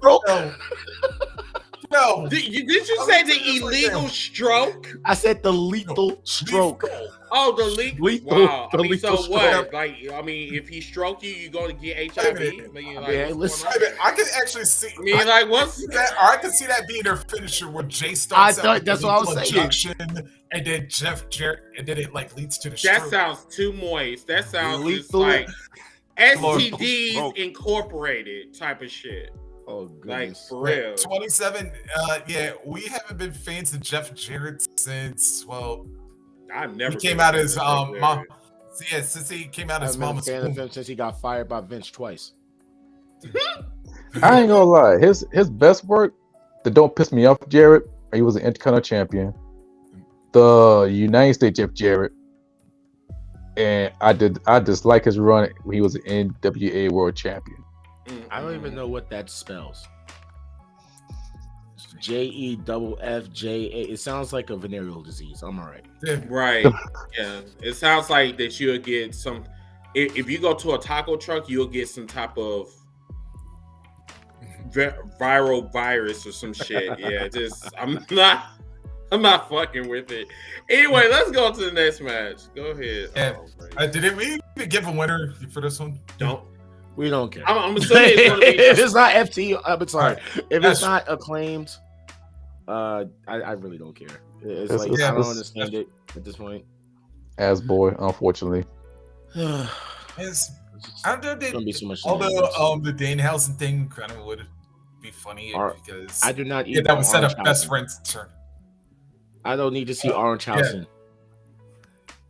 No. Did you say the illegal stroke? I said the lethal stroke. Oh, the lethal. Lethal- Wow. the I mean, lethal so what? stroke. Like, I mean, if he stroked you, you going to get HIV? I mean, like, Yeah, what's listen. going on? I can actually see. I mean, like, what's I can see that being their finisher where Jay starts I out thought with that's the what I was lethal saying. injection, and then Jeff Jarrett, and then it like leads to the that? stroke. Sounds too moist. That sounds just Lethal like stroke. STDs Incorporated type of shit. Oh, Like goodness. for real. 27. Yeah, we haven't been fans of Jeff Jarrett since I've never he came been a out fan as of Jeff mom. Jarrett. Yeah, since he came out I've as been a mama's fan of womb. him since he got fired by Vince twice. I ain't gonna lie. His best work, the Don't Piss Me Off Jarrett, he was an Intercontinental champion. The United States Jeff Jarrett, and I dislike his run when he was an NWA World Champion. I don't even know what that spells. JEFFJA. It sounds like a venereal disease. I'm all right. Yeah. Right. Yeah. It sounds like that you'll get some. If you go to a taco truck, you'll get some type of viral virus or some shit. Yeah. Just I'm not fucking with it. Anyway, let's go to the next match. Go ahead. Yeah. Did we even give a winner for this one? Don't. We don't care. I'm assuming it's gonna be. If it's not FT, I'm sorry. If That's- it's not acclaimed, I really don't care. It's It's- like I don't it's- understand it at this point. As boy, unfortunately. Yes. I don't know. It's gonna be so much. Although shenanigans. the Danhausen thing kind of would be funny because I do not. yeah, that was set up best friends turn. I don't need to see Orange-Hausen.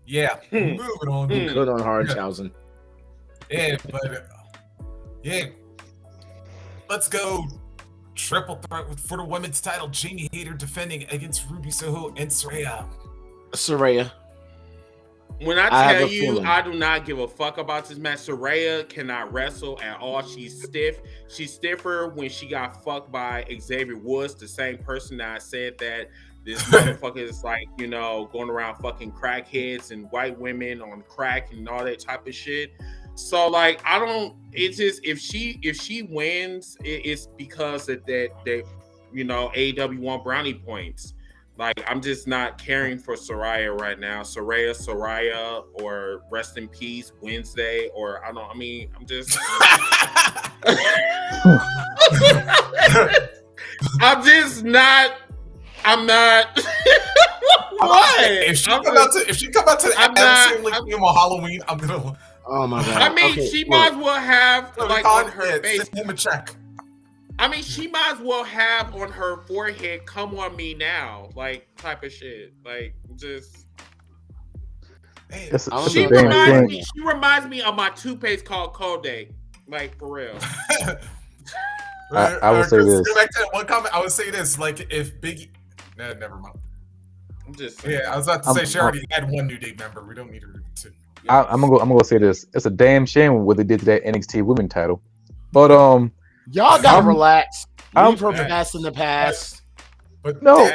Yeah, moving on. Good on Orange-Hausen. Yeah, but yeah, let's go. Triple threat for the women's title. Jamie Hayter defending against Ruby Soho and Saraya. Saraya. When I I have tell a you, feeling. I do not give a fuck about this match. Saraya cannot wrestle at all. She's stiff. She's stiffer when she got fucked by Xavier Woods, the same person that I said that this motherfucker is like, going around fucking crackheads and white women on crack and all that type of shit. So like, I don't. It's just if she wins, it's because that AEW want brownie points. Like, I'm just not caring for Saraya right now. Saraya, or rest in peace Wednesday, or I'm just. I'm not. What? If she come out to the Adam Sandler game on Halloween, I'm gonna. Oh my god. I mean, Okay, she look. might as well have like on her face. Send him a check. I mean, she might as well have on her forehead, "Come on me now," like type of shit. Like, just. She reminds me of my toothpaste called Kodak. Like, for real. I would say this. Go back to that one comment. I would say this. Like, if Biggie. Nah, never mind. I'm just. Yeah, I was about to say she already had one New Day member. We don't need her to. I'm gonna say this. It's a damn shame what they did to that NXT Women title. But y'all gotta relax. I'm- Leave her past in the past. But no,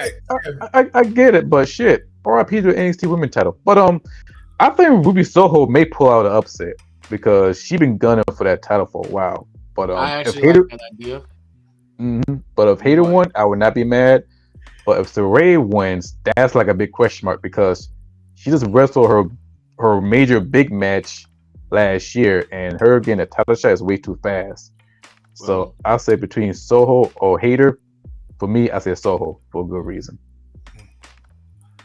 I get it, but shit. RIP to the NXT Women title. But I think Ruby Soho may pull out an upset because she been gunning for that title for a while. But I if actually Hayter, like that idea. but if Hayter won, I would not be mad. But if Saraya wins, that's like a big question mark because she just wrestled her major big match last year, and her getting a title shot is way too fast. So I'll say between Soho or Hayter. For me, I say Soho for a good reason.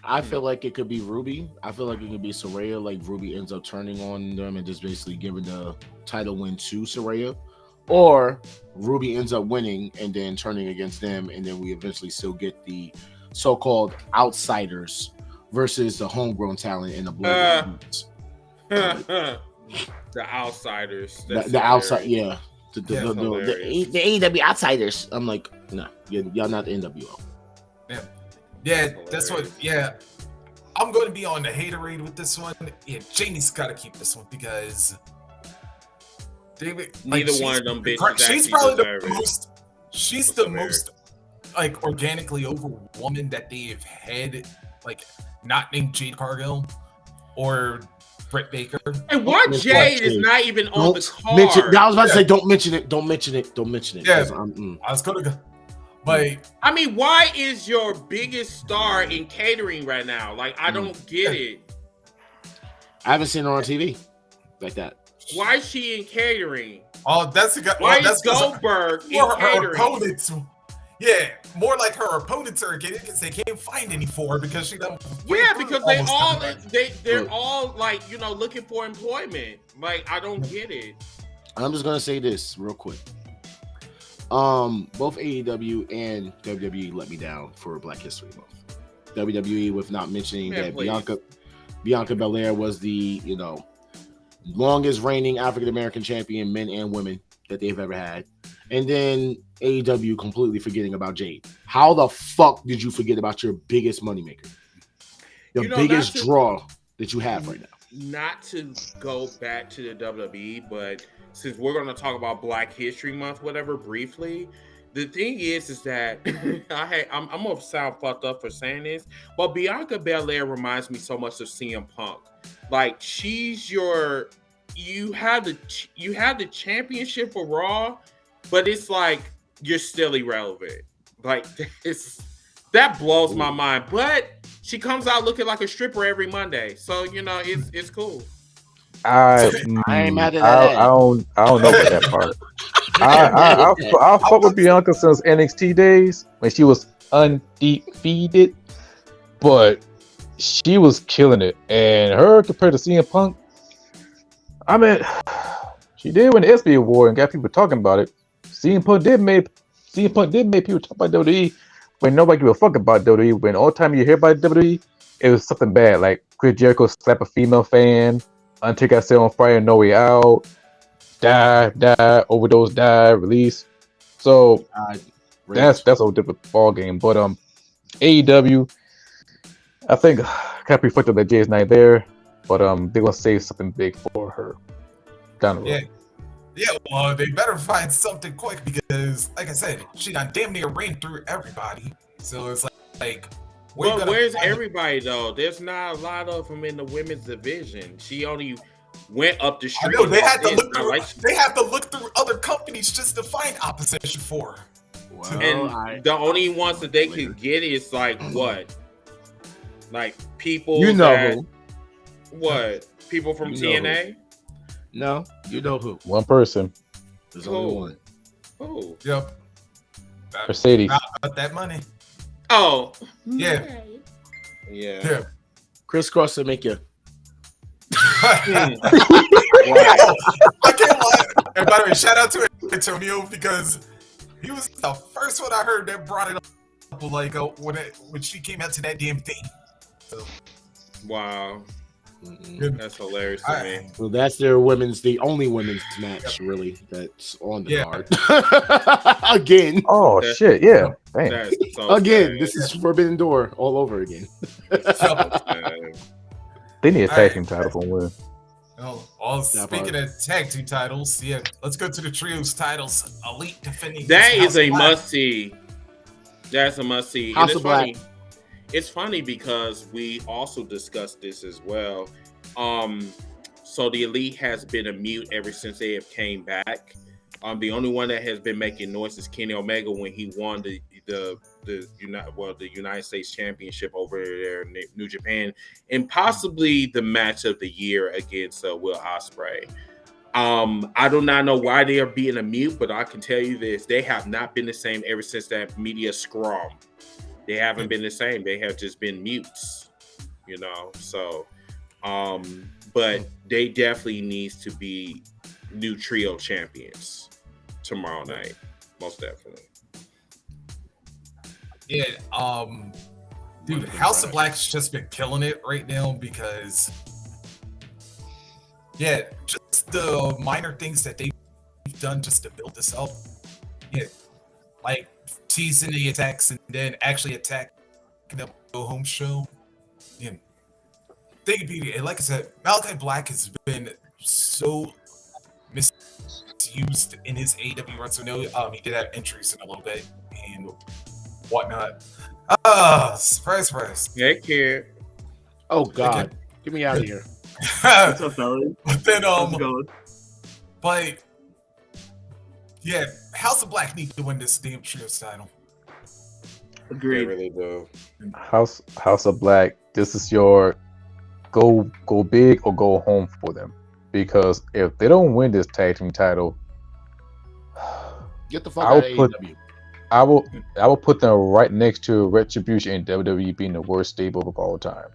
I feel like it could be Ruby. I feel like it could be Saraya. Like Ruby ends up turning on them and just basically giving the title win to Saraya. Or Ruby ends up winning and then turning against them, and then we eventually still get the so-called outsiders versus the homegrown talent in the blue. The outsiders. The outside, yeah. The AEW outsiders. I'm like, no, y'all not the NWO. Yeah, that's what. Yeah, I'm going to be on the haterade with this one. Yeah, Jamie's got to keep this one because neither one of them bitches. She's probably the most. She's the most like organically over woman that they've had, like not named Jade Cargill or Britt Baker. And why Jade is not even on the card? I was about to say, don't mention it. Don't mention it. Don't mention it. Yeah, I was going to go. But I mean, why is your biggest star in catering right now? Like, I don't get it. I haven't seen her on TV like that. Why is she in catering? Oh, that's a good. Why is Goldberg in catering? Her opponents, yeah, more like her opponents are getting because they can't find any for her because she done. Yeah, because they're all like looking for employment. Like, I don't get it. I'm just gonna say this real quick. Both AEW and WWE let me down for Black History Month. WWE with not mentioning that Bianca Belair was the longest reigning African American champion, men and women, that they've ever had, and then AEW completely forgetting about Jade. How the fuck did you forget about your biggest moneymaker, your biggest draw that you have right now? Not to go back to the WWE, but since we're going to talk about Black History Month, whatever, briefly, the thing is that I'm going to sound fucked up for saying this, but Bianca Belair reminds me so much of CM Punk. Like, you have the championship for Raw, but it's like you're still irrelevant. Like, that blows my mind. But she comes out looking like a stripper every Monday, so it's cool. I ain't mad at that. I don't know about that part. I fuck with Bianca since NXT days when she was undefeated, but she was killing it. And her compared to CM Punk, I mean, she did win the ESPY award and got people talking about it. CM Punk did make people talk about WWE when nobody give a fuck about WWE. When all the time you hear about WWE, it was something bad, like Chris Jericho slap a female fan, Undertaker got set on fire, No Way Out, die, overdose, die, release. So that's a whole different ball game. But AEW, I think can't be reflected that Jay's not there, but they're gonna save something big for her down the road. Yeah, well, they better find something quick because, like I said, she done damn near ran through everybody. So it's like where's everybody though? There's not a lot of them in the women's division. She only went up the street. I know, they have to look through other companies just to find opposition for her. Well, and the only ones that they can get is like what? Like people who? What? People from TNA? No, you know who? One person. There's only one. Who? Yep. Mercedes. About that money. Oh. Yeah. Crisscross to make you. I can't lie. And by the way, shout out to Antonio because he was the first one I heard that brought it up, like when she came out to that damn thing. So. Wow. That's hilarious to me. Well, that's the only women's match really that's on the card. Again. Oh shit! Yeah. So again, this is Forbidden Door all over again. They need a tag team title for women. Speaking of tag team titles, let's go to the trios titles. Elite defending. That is a must see. That's a must see. House of Black. It's funny because we also discussed this as well. So the Elite has been a mute ever since they have came back. The only one that has been making noise is Kenny Omega when he won the United States Championship over there in New Japan, and possibly the match of the year against Will Ospreay. I do not know why they are being a mute, but I can tell you this: they have not been the same ever since that media scrum. They haven't been the same. They have just been mutes, So, but they definitely needs to be new trio champions tomorrow night, most definitely. Yeah, dude, House of Black's just been killing it right now because, just the minor things that they've done just to build this up. Yeah, like teasing the attacks and then actually attacking the go-home show. Yeah, and like I said, Malachi Black has been so misused in his AEW run. So he did have injuries in a little bit and whatnot. Surprise. Yeah, kid. Oh God, get me out of here. What's up, fellas? But then, but yeah, House of Black need to win this damn trios title. Agreed. They really do. House of Black. This is your go big or go home for them, because if they don't win this tag team title, get the fuck out of AEW. I will put them right next to Retribution and WWE being the worst stable of all time.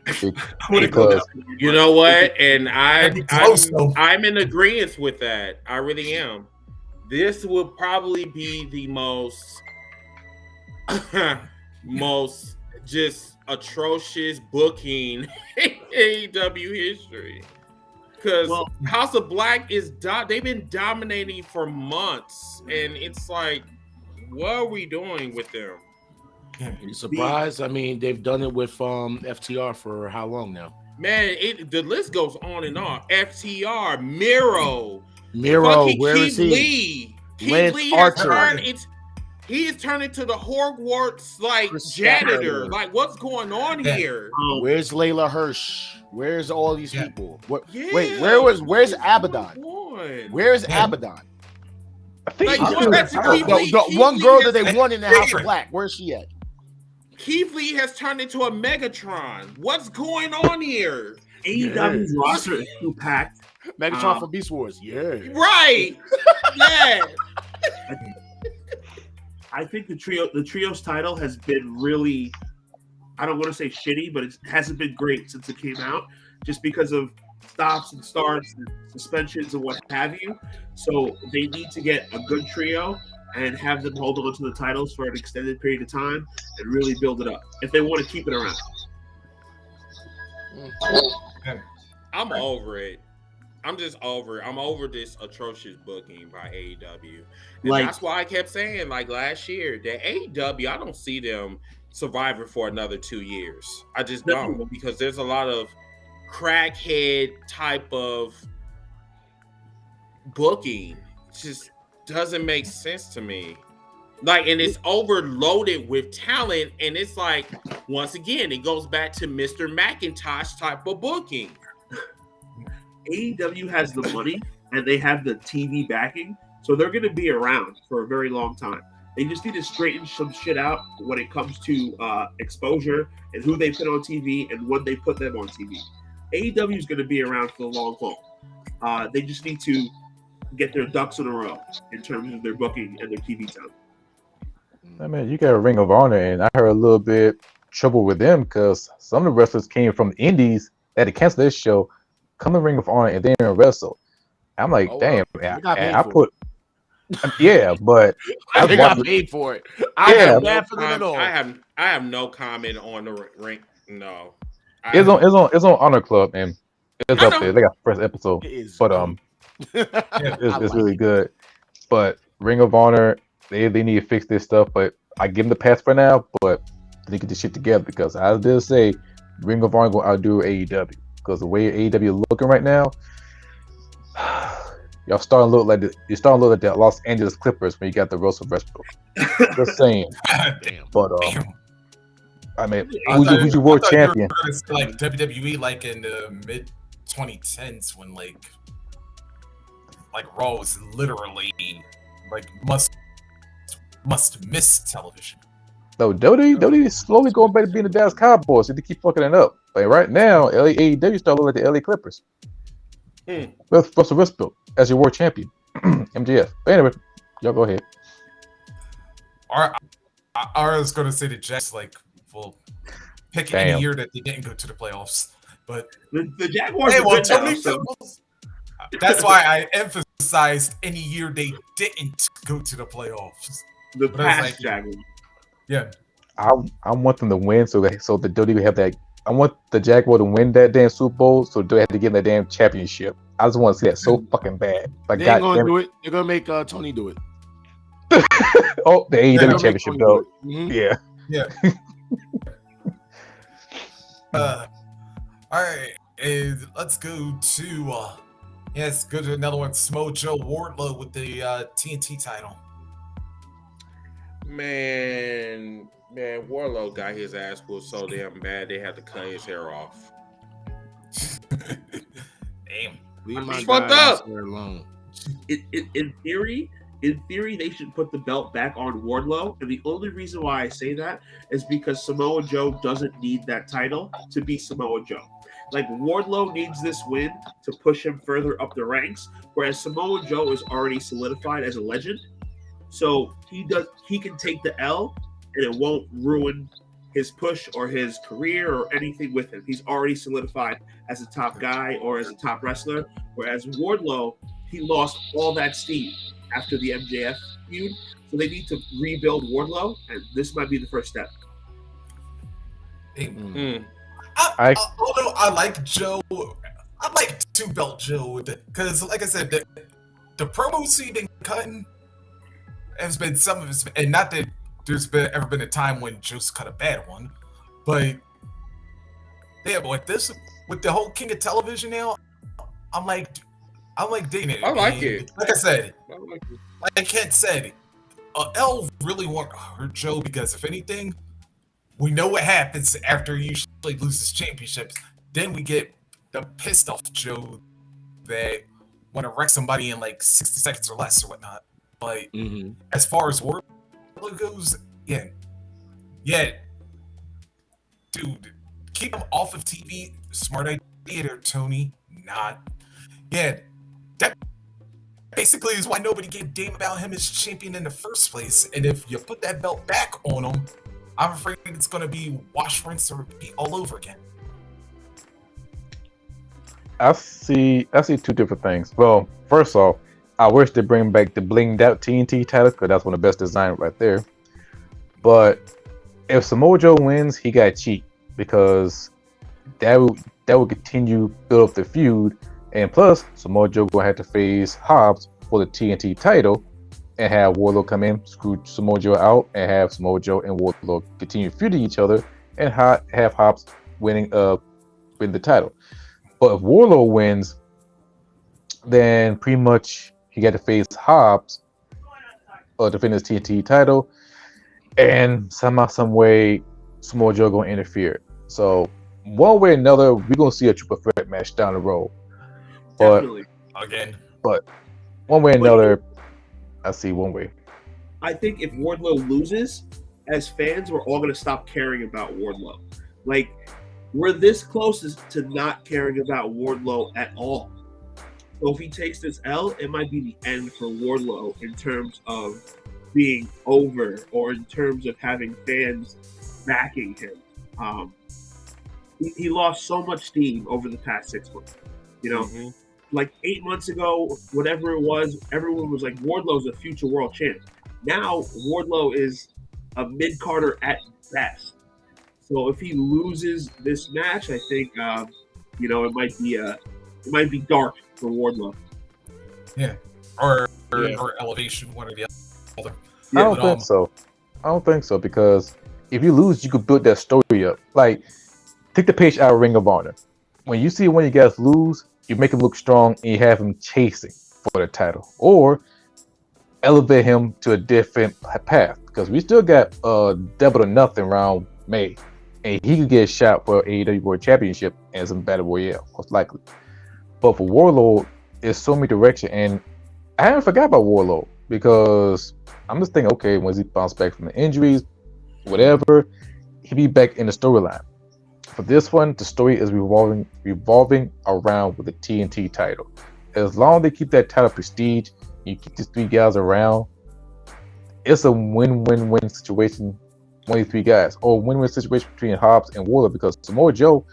Because you know what, and I'm in agreement with that. I really am. this would probably be the most most just atrocious booking in AEW history. Because House of Black they've been dominating for months, and it's like, what are we doing with them? You surprised? I mean, they've done it with FTR for how long now? Man, the list goes on and on. FTR, Miro, where Keith is he? Lee. Lance Keith Lee Archer. he is turned into the Hogwarts janitor. Like, what's going on here? Where's Layla Hirsch? Where's all these people? Wait, where's Abaddon? Where's Abaddon? I think the one girl that they won in the House of Black. Where's she at? Keith Lee has turned into a Megatron. What's going on here? AEW's roster is too packed. Megatron from Beast Wars. Yeah. Right. Yeah. I think the trios title has been really, I don't want to say shitty, but it hasn't been great since it came out, just because of stops and starts and suspensions and what have you. So they need to get a good trio and have them hold on to the titles for an extended period of time and really build it up if they want to keep it around. I'm over it. I'm just over it. I'm over this atrocious booking by AEW. And that's why I kept saying, like last year, that AEW, I don't see them surviving for another 2 years. I just don't, because there's a lot of crackhead type of booking. It just doesn't make sense to me. Like, and it's overloaded with talent, and it's like, once again, it goes back to Mr. McIntosh type of booking. AEW has the money and they have the TV backing, so they're going to be around for a very long time. They just need to straighten some shit out when it comes to exposure and who they put on TV and when they put them on TV. AEW is going to be around for the long haul. They just need to get their ducks in a row in terms of their booking and their TV time. I mean, you got a Ring of Honor, and I heard a little bit trouble with them because some of the wrestlers came from the indies that had to cancel this show, come to Ring of Honor, and then wrestle. I'm like, damn, man. I put, but I got paid for it. I have no comment on the ring. No, it's on Honor Club, and it's up there. They got first episode, but it's really good. But Ring of Honor, they need to fix this stuff. But I give them the pass for now. But they get this shit together because I did say Ring of Honor will outdo AEW because the way AEW is looking right now. You're starting to look like the Los Angeles Clippers when you got the Russell Westbrook. Just saying. Damn. But I mean, who's your world champion? Like WWE, like in the mid 2010s, when like Raw was literally like must miss television. No, WWE is slowly going back to being the Dallas Cowboys. They keep fucking it up. Like right now, AEW started looking like the LA Clippers. With Russell Westbrook as your world champion, MJF. But anyway, y'all go ahead. I was going to say the Jets, like, will pick any year that they didn't go to the playoffs. But the Jaguars are good now, so. That's why I emphasized any year they didn't go to the playoffs. The past Jaguars. Yeah. I want them to win so the WWE have that. I want the Jaguar to win that damn Super Bowl, so they have to get that damn championship. I just want to see that so fucking bad. Like, they ain't gonna do it. They're gonna make Tony do it. Oh, the AEW championship though. Yeah. Yeah. All right, let's go to go to another one. Samoa Joe Wardlow with the TNT title. Man, Wardlow got his ass pulled so damn bad they had to cut his hair off. Damn. He's fucked up. In theory, they should put the belt back on Wardlow, and the only reason why I say that is because Samoa Joe doesn't need that title to be Samoa Joe. Like, Wardlow needs this win to push him further up the ranks, whereas Samoa Joe is already solidified as a legend. So he can take the L, and it won't ruin his push or his career or anything with him. He's already solidified as a top guy or as a top wrestler, whereas Wardlow, he lost all that steam after the MJF feud. So they need to rebuild Wardlow, and this might be the first step. Although I like Joe, I like 2-belt Joe because, like I said, the promos he been cutting has been some of his, and not that there's ever been a time when Joe's cut a bad one, but yeah, but with the whole King of Television now, I'm like digging it. I like it. Like I said, I like it. like Kent said, L really want to hurt Joe because if anything, we know what happens after he usually loses championships. Then we get the pissed off Joe that want to wreck somebody in like 60 seconds or less or whatnot. But as far as Wardlow goes, yeah, dude, keep him off of TV. Smart idea there, Tony. Not, that basically is why nobody gave a damn about him as champion in the first place. And if you put that belt back on him, I'm afraid it's going to be wash, rinse, and repeat all over again. I see two different things. Well, first off, I wish they bring back the blinged out TNT title because that's one of the best designs right there. But if Samoa Joe wins, he got cheat because that would continue build up the feud, and plus Samoa Joe gonna have to face Hobbs for the TNT title, and have Wardlow come in, screw Samoa Joe out, and have Samoa Joe and Wardlow continue feuding each other, and have Hobbs win the title. But if Wardlow wins, then pretty much he got to face Hobbs to defend his TNT title, and somehow, some way, Samoa Joe gonna interfere. So one way or another, we're gonna see a triple threat match down the road. Definitely. But one way or another, I see one way. I think if Wardlow loses, as fans, we're all going to stop caring about Wardlow. Like, we're this close to not caring about Wardlow at all. So if he takes this L, it might be the end for Wardlow in terms of being over or in terms of having fans backing him. He lost so much steam over the past 6 months. Like 8 months ago, whatever it was, everyone was like, Wardlow's a future world champ. Now, Wardlow is a mid-carder at best. So if he loses this match, I think, it might be dark for Wardlow. Yeah. Or elevation, one or the other. I don't think so because if you lose, you could build that story up. Like, take the page out of Ring of Honor. When you see one of you guys lose, you make him look strong and you have him chasing for the title, or elevate him to a different path because we still got Double or Nothing around May, and he could get a shot for AEW World Championship and some Battle Royale most likely. But for Wardlow, there's so many directions, and I haven't forgot about Wardlow because I'm just thinking, okay, once he bounce back from the injuries, whatever, he'll be back in the storyline. For this one, the story is revolving around with the TNT title. As long as they keep that title prestige, you keep these three guys around, it's a win-win-win situation. One of these three guys, or win-win situation between Hobbs and Wardlow, because Samoa Joe,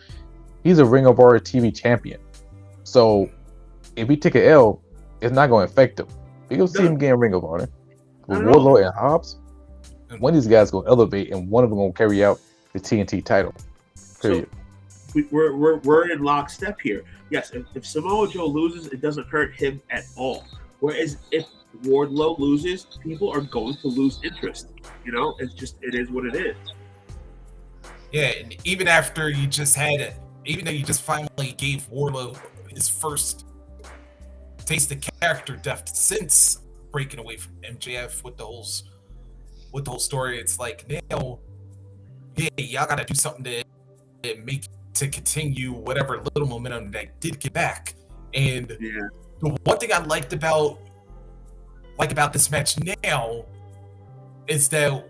he's a Ring of Honor TV champion. So if he take an L, it's not going to affect him. You'll see him getting Ring of Honor. With Wardlow and Hobbs, one of these guys going to elevate, and one of them going to carry out the TNT title. Period. So we're in lockstep here. Yes, if Samoa Joe loses, it doesn't hurt him at all. Whereas if Wardlow loses, people are going to lose interest. It is what it is. Yeah, and even after you just had it, even though you just finally gave Wardlow his first taste of character depth since breaking away from MJF with the whole story, it's like now, yeah, y'all gotta do something to continue whatever little momentum that did get back. And the one thing I like about this match now is that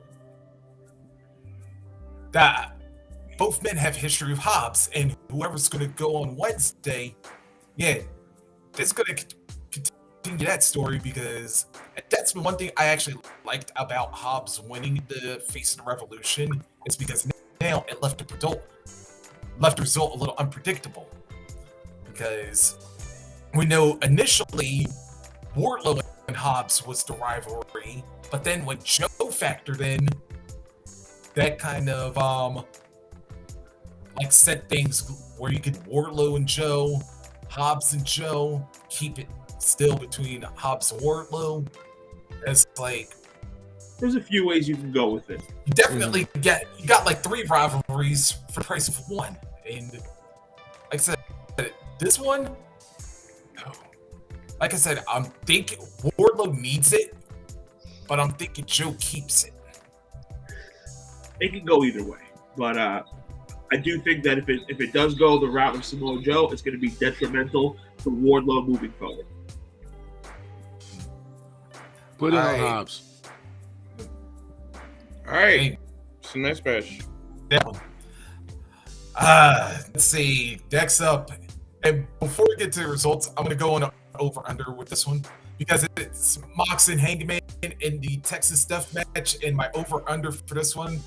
both men have history of Hobbs, and whoever's going to go on Wednesday, that's going to continue that story, because that's one thing I actually liked about Hobbs winning the Face of the Revolution, is because now it left the result a little unpredictable, because we know initially Wardlow Hobbs was the rivalry, but then when Joe factored in, that kind of like set things where you could Wardlow and Joe, Hobbs and Joe, keep it still between Hobbs and Wardlow. It's like There's a few ways you can go with it. you definitely you got like 3 rivalries for the price of 1. And like I said, this one, no. Like I said, I'm thinking Wardlow needs it, but I'm thinking Joe keeps it. It can go either way, but I do think that if it does go the route of Samoa Joe, it's going to be detrimental to Wardlow moving forward. Put it on Hobbs. All right. What's the next match? That one. Let's see. Next up, and before we get to the results, I'm going to go on over under with this one because it's Mox and Hangman in the Texas Death Match, and my over under for this one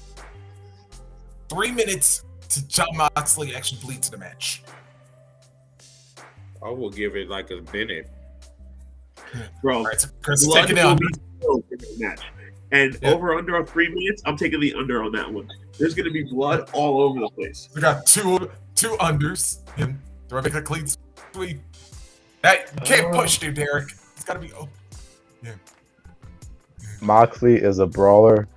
3 minutes to Jon Moxley actually bleed to the match. I will give it like a minute. Bro, All right, so Chris is blood taking it will on. be spilled in that match. And over under on 3 minutes, I'm taking the under on that one. There's going to be blood all over the place. We got two unders. Do I make a clean sweep? That you can't push, dude, Derek. It's got to be open. Yeah. Moxley is a brawler.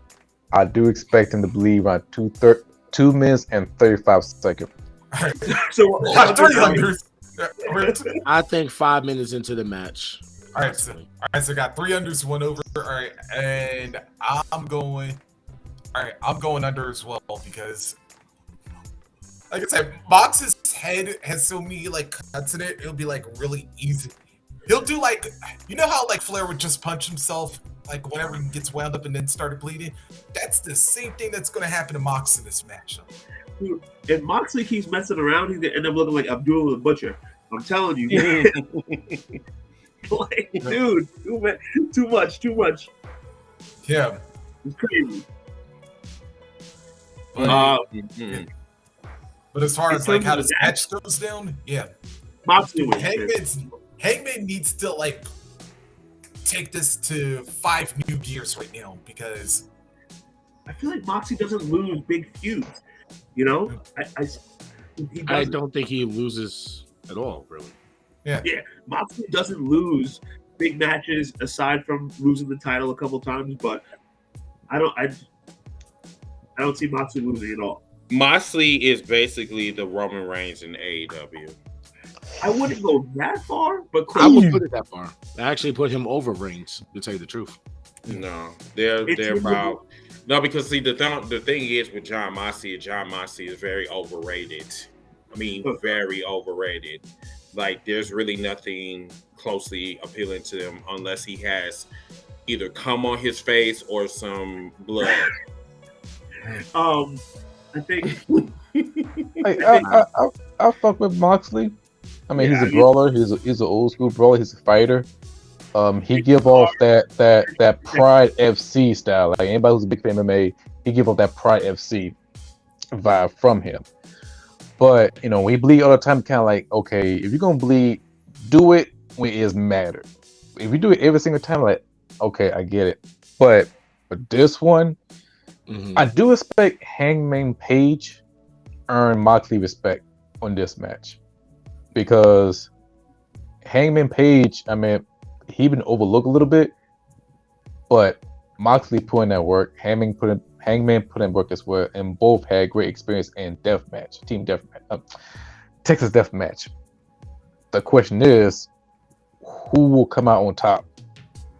I do expect him to bleed around 2 minutes and 35 seconds. All right. So, 3 unders. I think 5 minutes into the match. All right, so I got 3 unders, 1 over. All right, and I'm going under as well because, like I said, Mox's head has so many like cuts in it. It'll be like really easy. He'll do like, you know how like Flair would just punch himself like whenever he gets wound up and then started bleeding. That's the same thing that's going to happen to Mox in this match. dude, if Moxley keeps messing around, he's going to end up looking like Abdullah the Butcher. I'm telling you, man. Like, dude, too much. Yeah. It's crazy. But as far as like how this match goes down, yeah, Moxley wins. Hangman needs to like take this to 5 new gears right now because I feel like Moxley doesn't lose big feuds. You know, I don't think he loses at all, really. Yeah, Moxley doesn't lose big matches aside from losing the title a couple times, but I don't see Moxley losing at all. Moxley is basically the Roman Reigns in AEW. I wouldn't go that far, but I would put it that far. I actually put him over Reigns, to tell you the truth. No, they're about no, because see the thing is with Jon Moxley is very overrated. I mean, very overrated. Like, there's really nothing closely appealing to him unless he has either cum on his face or some blood. I think. I fuck with Moxley. I mean, he's a brawler. He's an old school brawler. He's a fighter. He give off that Pride FC style. Like anybody who's a big fan of MMA, he give off that Pride FC vibe from him. But you know, when he bleed all the time, kind of like, okay, if you're gonna bleed, do it when it is matter. If you do it every single time, like, okay, I get it. But for this one, I do expect Hangman Page earn Moxley respect on this match because Hangman Page, I mean, he been overlooked a little bit, but Moxley put in that work. Hangman put in work as well, and both had great experience in Texas death match. The question is, who will come out on top?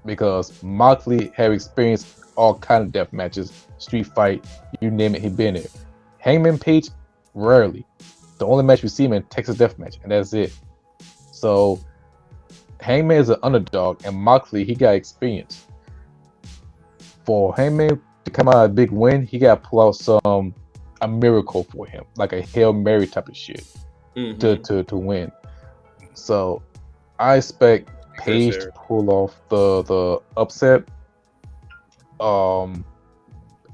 Because Moxley have experienced all kind of death matches, street fight, you name it, he been there. Hangman Page, rarely. The only match we see him in Texas death match, and that's it. So Hangman is an underdog, and Moxley, he got experience. For Hangman to come out a big win, he got to pull out a miracle for him, like a Hail Mary type of shit to win. So I expect Page to pull off the upset,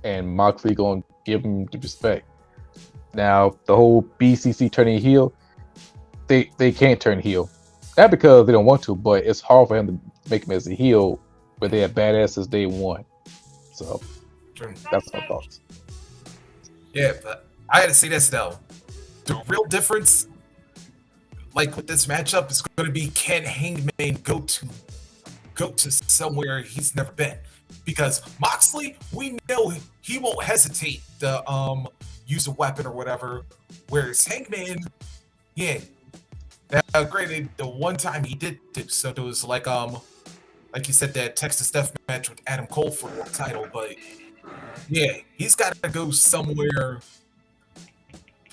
and Moxley gonna give him the respect. Now the whole BCC turning heel, they can't turn heel. Not because they don't want to, but it's hard for him make him as a heel, but they had badasses day one. So that's my thoughts. Yeah, but I gotta say this though. The real difference, like with this matchup, is going to be, can Hangman go to somewhere he's never been? Because Moxley, we know he won't hesitate to use a weapon or whatever. Whereas Hangman, yeah. Now, granted, the one time he did so, there was like you said, that Texas Death match with Adam Cole for the title, but yeah, he's got to go somewhere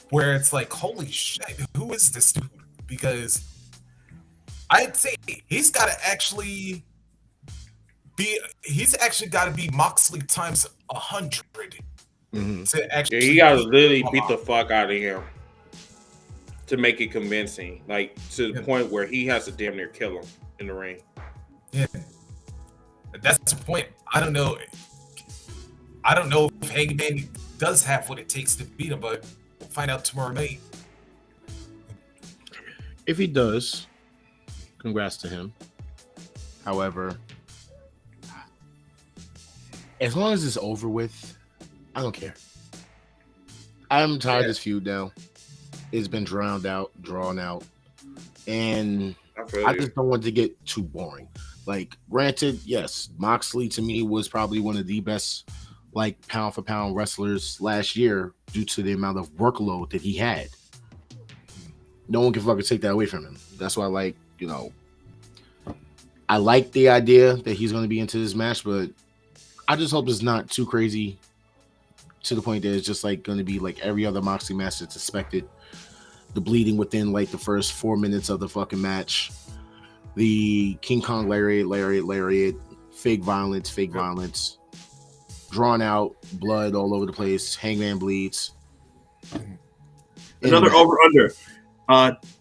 where it's like, holy shit, who is this dude? Because I'd say he's got to actually got to be Moxley times 100 to actually. Yeah, he got to literally beat the fuck out of him to make it convincing, like to the point where he has to damn near kill him in the ring. Yeah, that's the point. I don't know if Hangman does have what it takes to beat him, but we'll find out tomorrow night. If he does, congrats to him. However, as long as it's over with, I don't care. I'm tired of this feud now. It's been drawn out, and I just don't want it to get too boring. Like, granted, yes, Moxley to me was probably one of the best, like, pound for pound wrestlers last year due to the amount of workload that he had. No one can fucking take that away from him. That's why, like, I like the idea that he's going to be into this match, but I just hope it's not too crazy to the point that it's just like going to be like every other Moxley match that's expected. The bleeding within like the first 4 minutes of the fucking match. The King Kong lariat, fake violence, drawn out, blood all over the place, Hangman bleeds. Another over-under.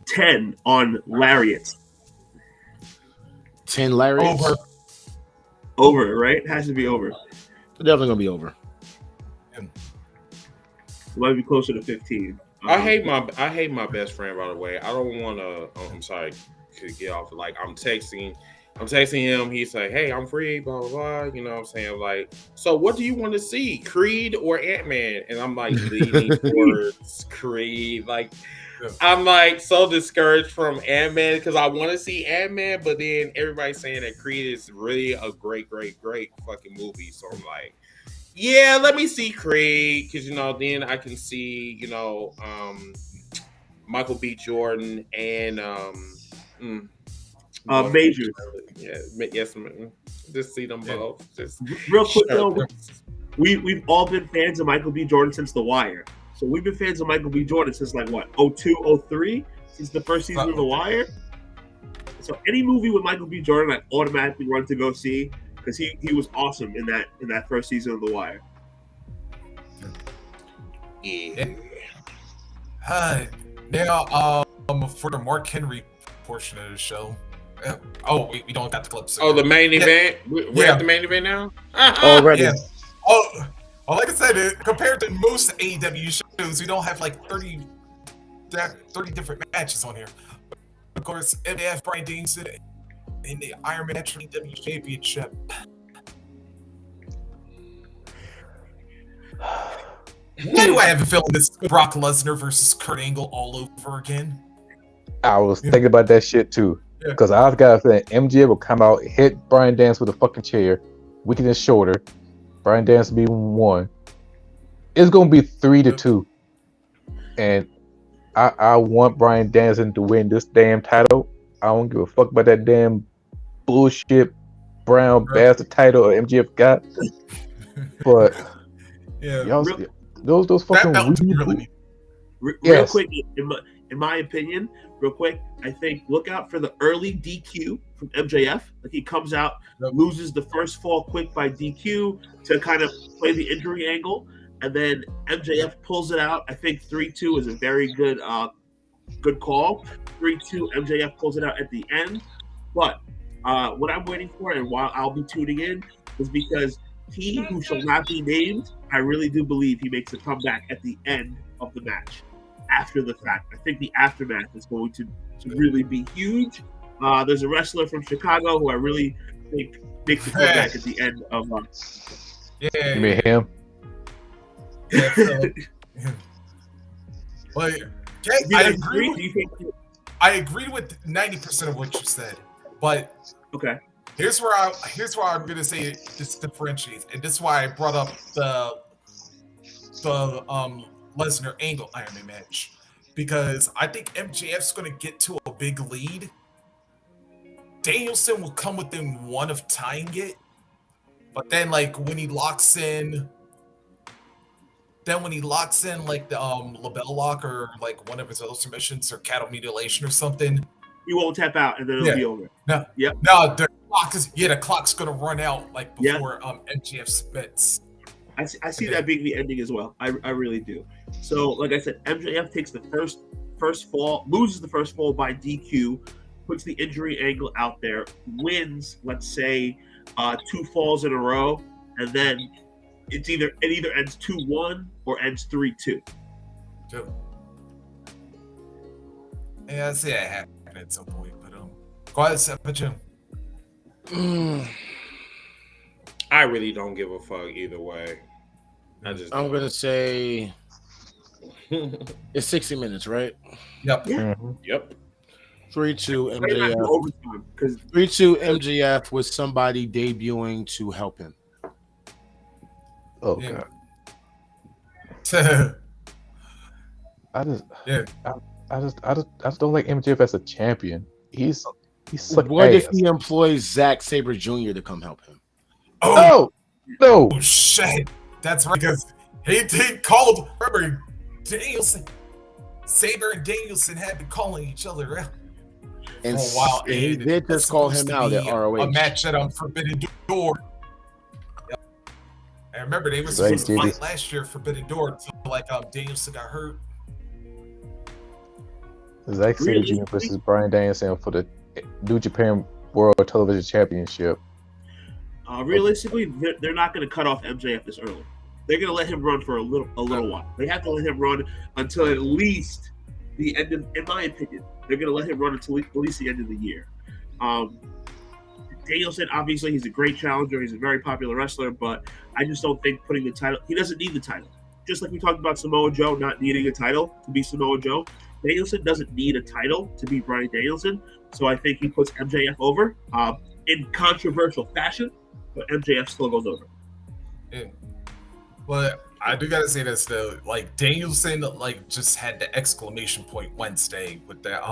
10 on lariats. 10 lariats? Over, right? It has to be over. Definitely gonna be over. It might be closer to 15. I hate my best friend, by the way. I don't want to. I'm sorry to get off. Like, I'm texting him. He's like, "Hey, I'm free." Blah blah blah. You know what I'm saying? Like, so what do you want to see, Creed or Ant-Man? And I'm like leaning towards Creed. Like, I'm like so discouraged from Ant-Man because I want to see Ant-Man, but then everybody's saying that Creed is really a great fucking movie. So I'm like, yeah, let me see Creed because then I can see Michael B. Jordan and Major. Yeah, yes, man. Just see them both. Just real quick though, we've all been fans of Michael B. Jordan since The Wire. So we've been fans of Michael B. Jordan since like what, 02, 03? Since the first season of The Wire. So any movie with Michael B. Jordan, I automatically run to go see because he was awesome in that first season of The Wire. yeah. Now, for the Mark Henry portion of the show. We don't got the clips. Oh, the main event. We're at the main event now. Already. Yeah. Well, like I said, compared to most AEW shows, we don't have like 30 different matches on here. Of course, MJF, Bryan Danielson, in the Iron Man AEW Championship. Why do I have a feeling this Brock Lesnar versus Kurt Angle all over again? I was thinking about that shit too. Because I've got a feeling MJ will come out, hit Bryan Danielson with a fucking chair, weaken his shoulder. Bryan Danielson be 1. It's gonna be 3-2, and I want Bryan Danielson to win this damn title. I don't give a fuck about that damn bullshit brown bastard title MJF got. But those fucking real quick, in my opinion, real quick, I think look out for the early DQ from MJF. Like he comes out, loses the first fall quick by DQ to kind of play the injury angle, and then MJF pulls it out. I think 3-2 is a very good call. 3-2, MJF pulls it out at the end. But what I'm waiting for, and while I'll be tuning in, is because he who shall not be named, I really do believe he makes a comeback at the end of the match. After the fact, I think the aftermath is going to really be huge. There's a wrestler from Chicago who I really think makes the comeback at the end of. Yeah. You mean him? Yeah, Philip. But I agree with 90% of what you said. But okay, here's where I'm gonna say this differentiates, and this is why I brought up the Lesnar Angle Iron Man match, because I think MJF's gonna get to a big lead. Danielson will come within one of tying it, but then like when he locks in like the label lock or like one of his other submissions or cattle mutilation or something, he won't tap out and then it'll be over. No, the clock's gonna run out like before MJF spits. I see that being the ending as well. I really do. So like I said, MJF takes the first fall, loses the first fall by DQ, puts the injury angle out there, wins, let's say 2 falls in a row, and then it either ends 2-1 or ends 3-2. Yeah, I see that happen at some point, but go ahead, Jim. I really don't give a fuck either way. I'm gonna say it's 60 minutes, right? Yep. Yeah. Yep. 3-2 MJF. 3-2 MJF with somebody debuting to help him. Oh god. I just don't like MJF as a champion. He's suck What ass. if he employs Zack Sabre Jr. to come help him? No. Oh shit. That's right, because he called. Remember, Danielson, Sabre and Danielson had been calling each other out And for a while. he did just call him out at ROH. A match at Forbidden Door. Yep. I remember they were supposed to fight last year, Forbidden Door, until like Danielson got hurt. Zack Sabre Jr. versus Bryan Danielson for the New Japan World Television Championship. Realistically, they're not going to cut off MJF this early. They're going to let him run for a little while. They have to let him run until at least the end of, in my opinion, they're going to let him run until at least the end of the year. Danielson, obviously, he's a great challenger. He's a very popular wrestler, but I just don't think putting the title, he doesn't need the title. Just like we talked about Samoa Joe not needing a title to be Samoa Joe, Danielson doesn't need a title to be Bryan Danielson. So I think he puts MJF over in controversial fashion, but MJF still goes over. Yeah. Well, I do gotta say this though, like Danielson, like just had the exclamation point Wednesday with that.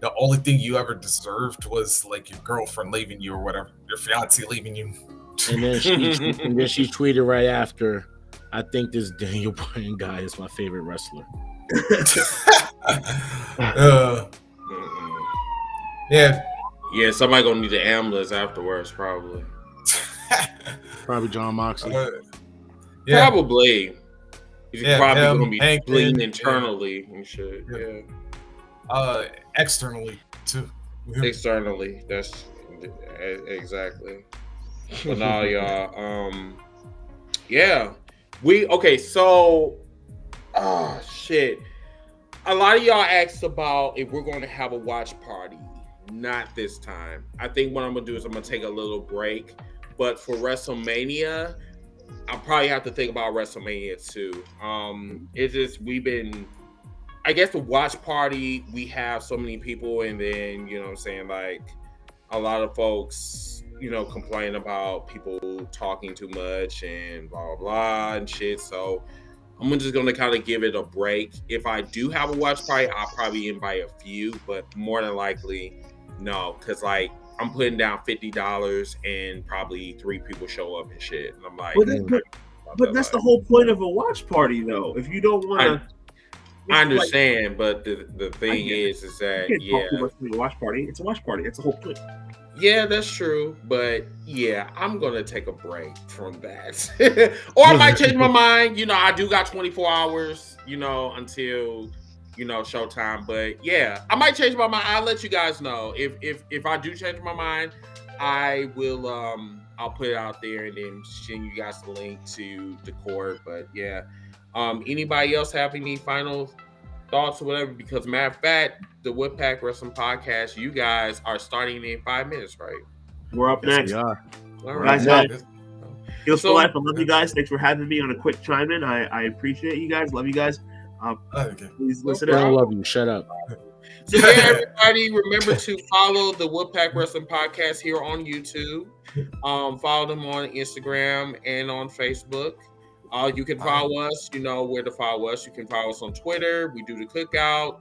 The only thing you ever deserved was like your girlfriend leaving you or whatever, your fiance leaving you. And then she tweeted right after, "I think this Daniel Bryan guy is my favorite wrestler." Yeah, somebody gonna need the ambulance afterwards, probably. Probably John Moxley. Probably. He's probably him, gonna be Hank, bleeding internally and shit. Externally too. Externally, that's exactly. But now, y'all, so, shit. A lot of y'all asked about if we're going to have a watch party. Not this time. I think what I'm going to do is I'm going to take a little break. But for WrestleMania, I'll probably have to think about WrestleMania too. It's just, I guess the watch party, we have so many people, and then, you know what I'm saying, like, a lot of folks, you know, complain about people talking too much and blah, blah, blah, and shit. So I'm just going to kind of give it a break. If I do have a watch party, I'll probably invite a few, but more than likely, no. Because, like, I'm putting down $50 and probably 3 people show up and shit. And I'm like... But that's the whole point of a watch party, though. If you don't want to... I understand, but the thing is that a watch party. It's a watch party. It's a whole point. Yeah, that's true. But yeah, I'm gonna take a break from that, or I might change my mind. You know, I do got 24 hours. You know, until showtime. But yeah, I might change my mind. I'll let you guys know if I do change my mind. I will. I'll put it out there and then send you guys the link to the court. But yeah. Anybody else have any final thoughts or whatever. Because matter of fact, the WOLFPACK Wrestling Podcast, you guys are starting in 5 minutes, right? We're up Yes, next. we are. All Guys, right. Heels So- for life. I love you guys. Thanks for having me on a quick chime in. I appreciate you guys. Love you guys. Okay. Please listen We don't out. love you. Shut up. So yeah, everybody, remember to follow the WOLFPACK Wrestling Podcast here on YouTube. Follow them on Instagram and on Facebook. You can follow us. You know where to follow us. You can follow us on Twitter. We do the cookout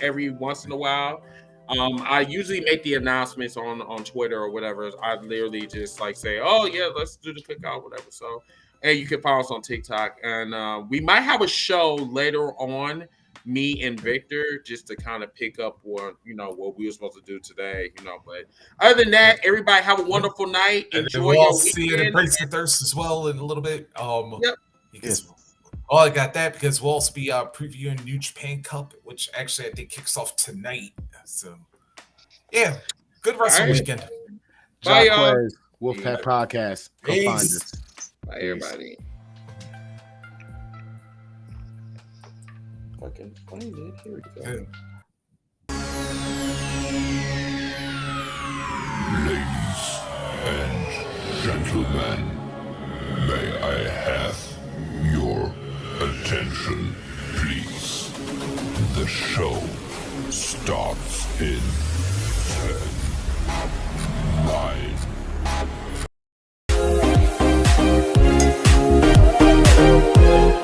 every once in a while. I usually make the announcements on Twitter or whatever. I literally just like say, "Oh yeah, let's do the cookout," whatever. So, and you can follow us on TikTok, and we might have a show later on. Me and Victor, just to kind of pick up what we were supposed to do today, But other than that, everybody have a wonderful night. And Enjoy we'll your all see it weekend. in Breaks the Thirst as well in a little bit. Yep. Because, oh, I got that because we'll also be previewing New Japan Cup, which actually I think kicks off tonight. So, yeah, good wrestling right. weekend. Bye, y'all. Jacquez, WOLFPACK Podcast. Come Peace. find us. Bye, everybody. Fucking find it. Here we go. Ladies and gentlemen, may I have your attention, please? The show starts in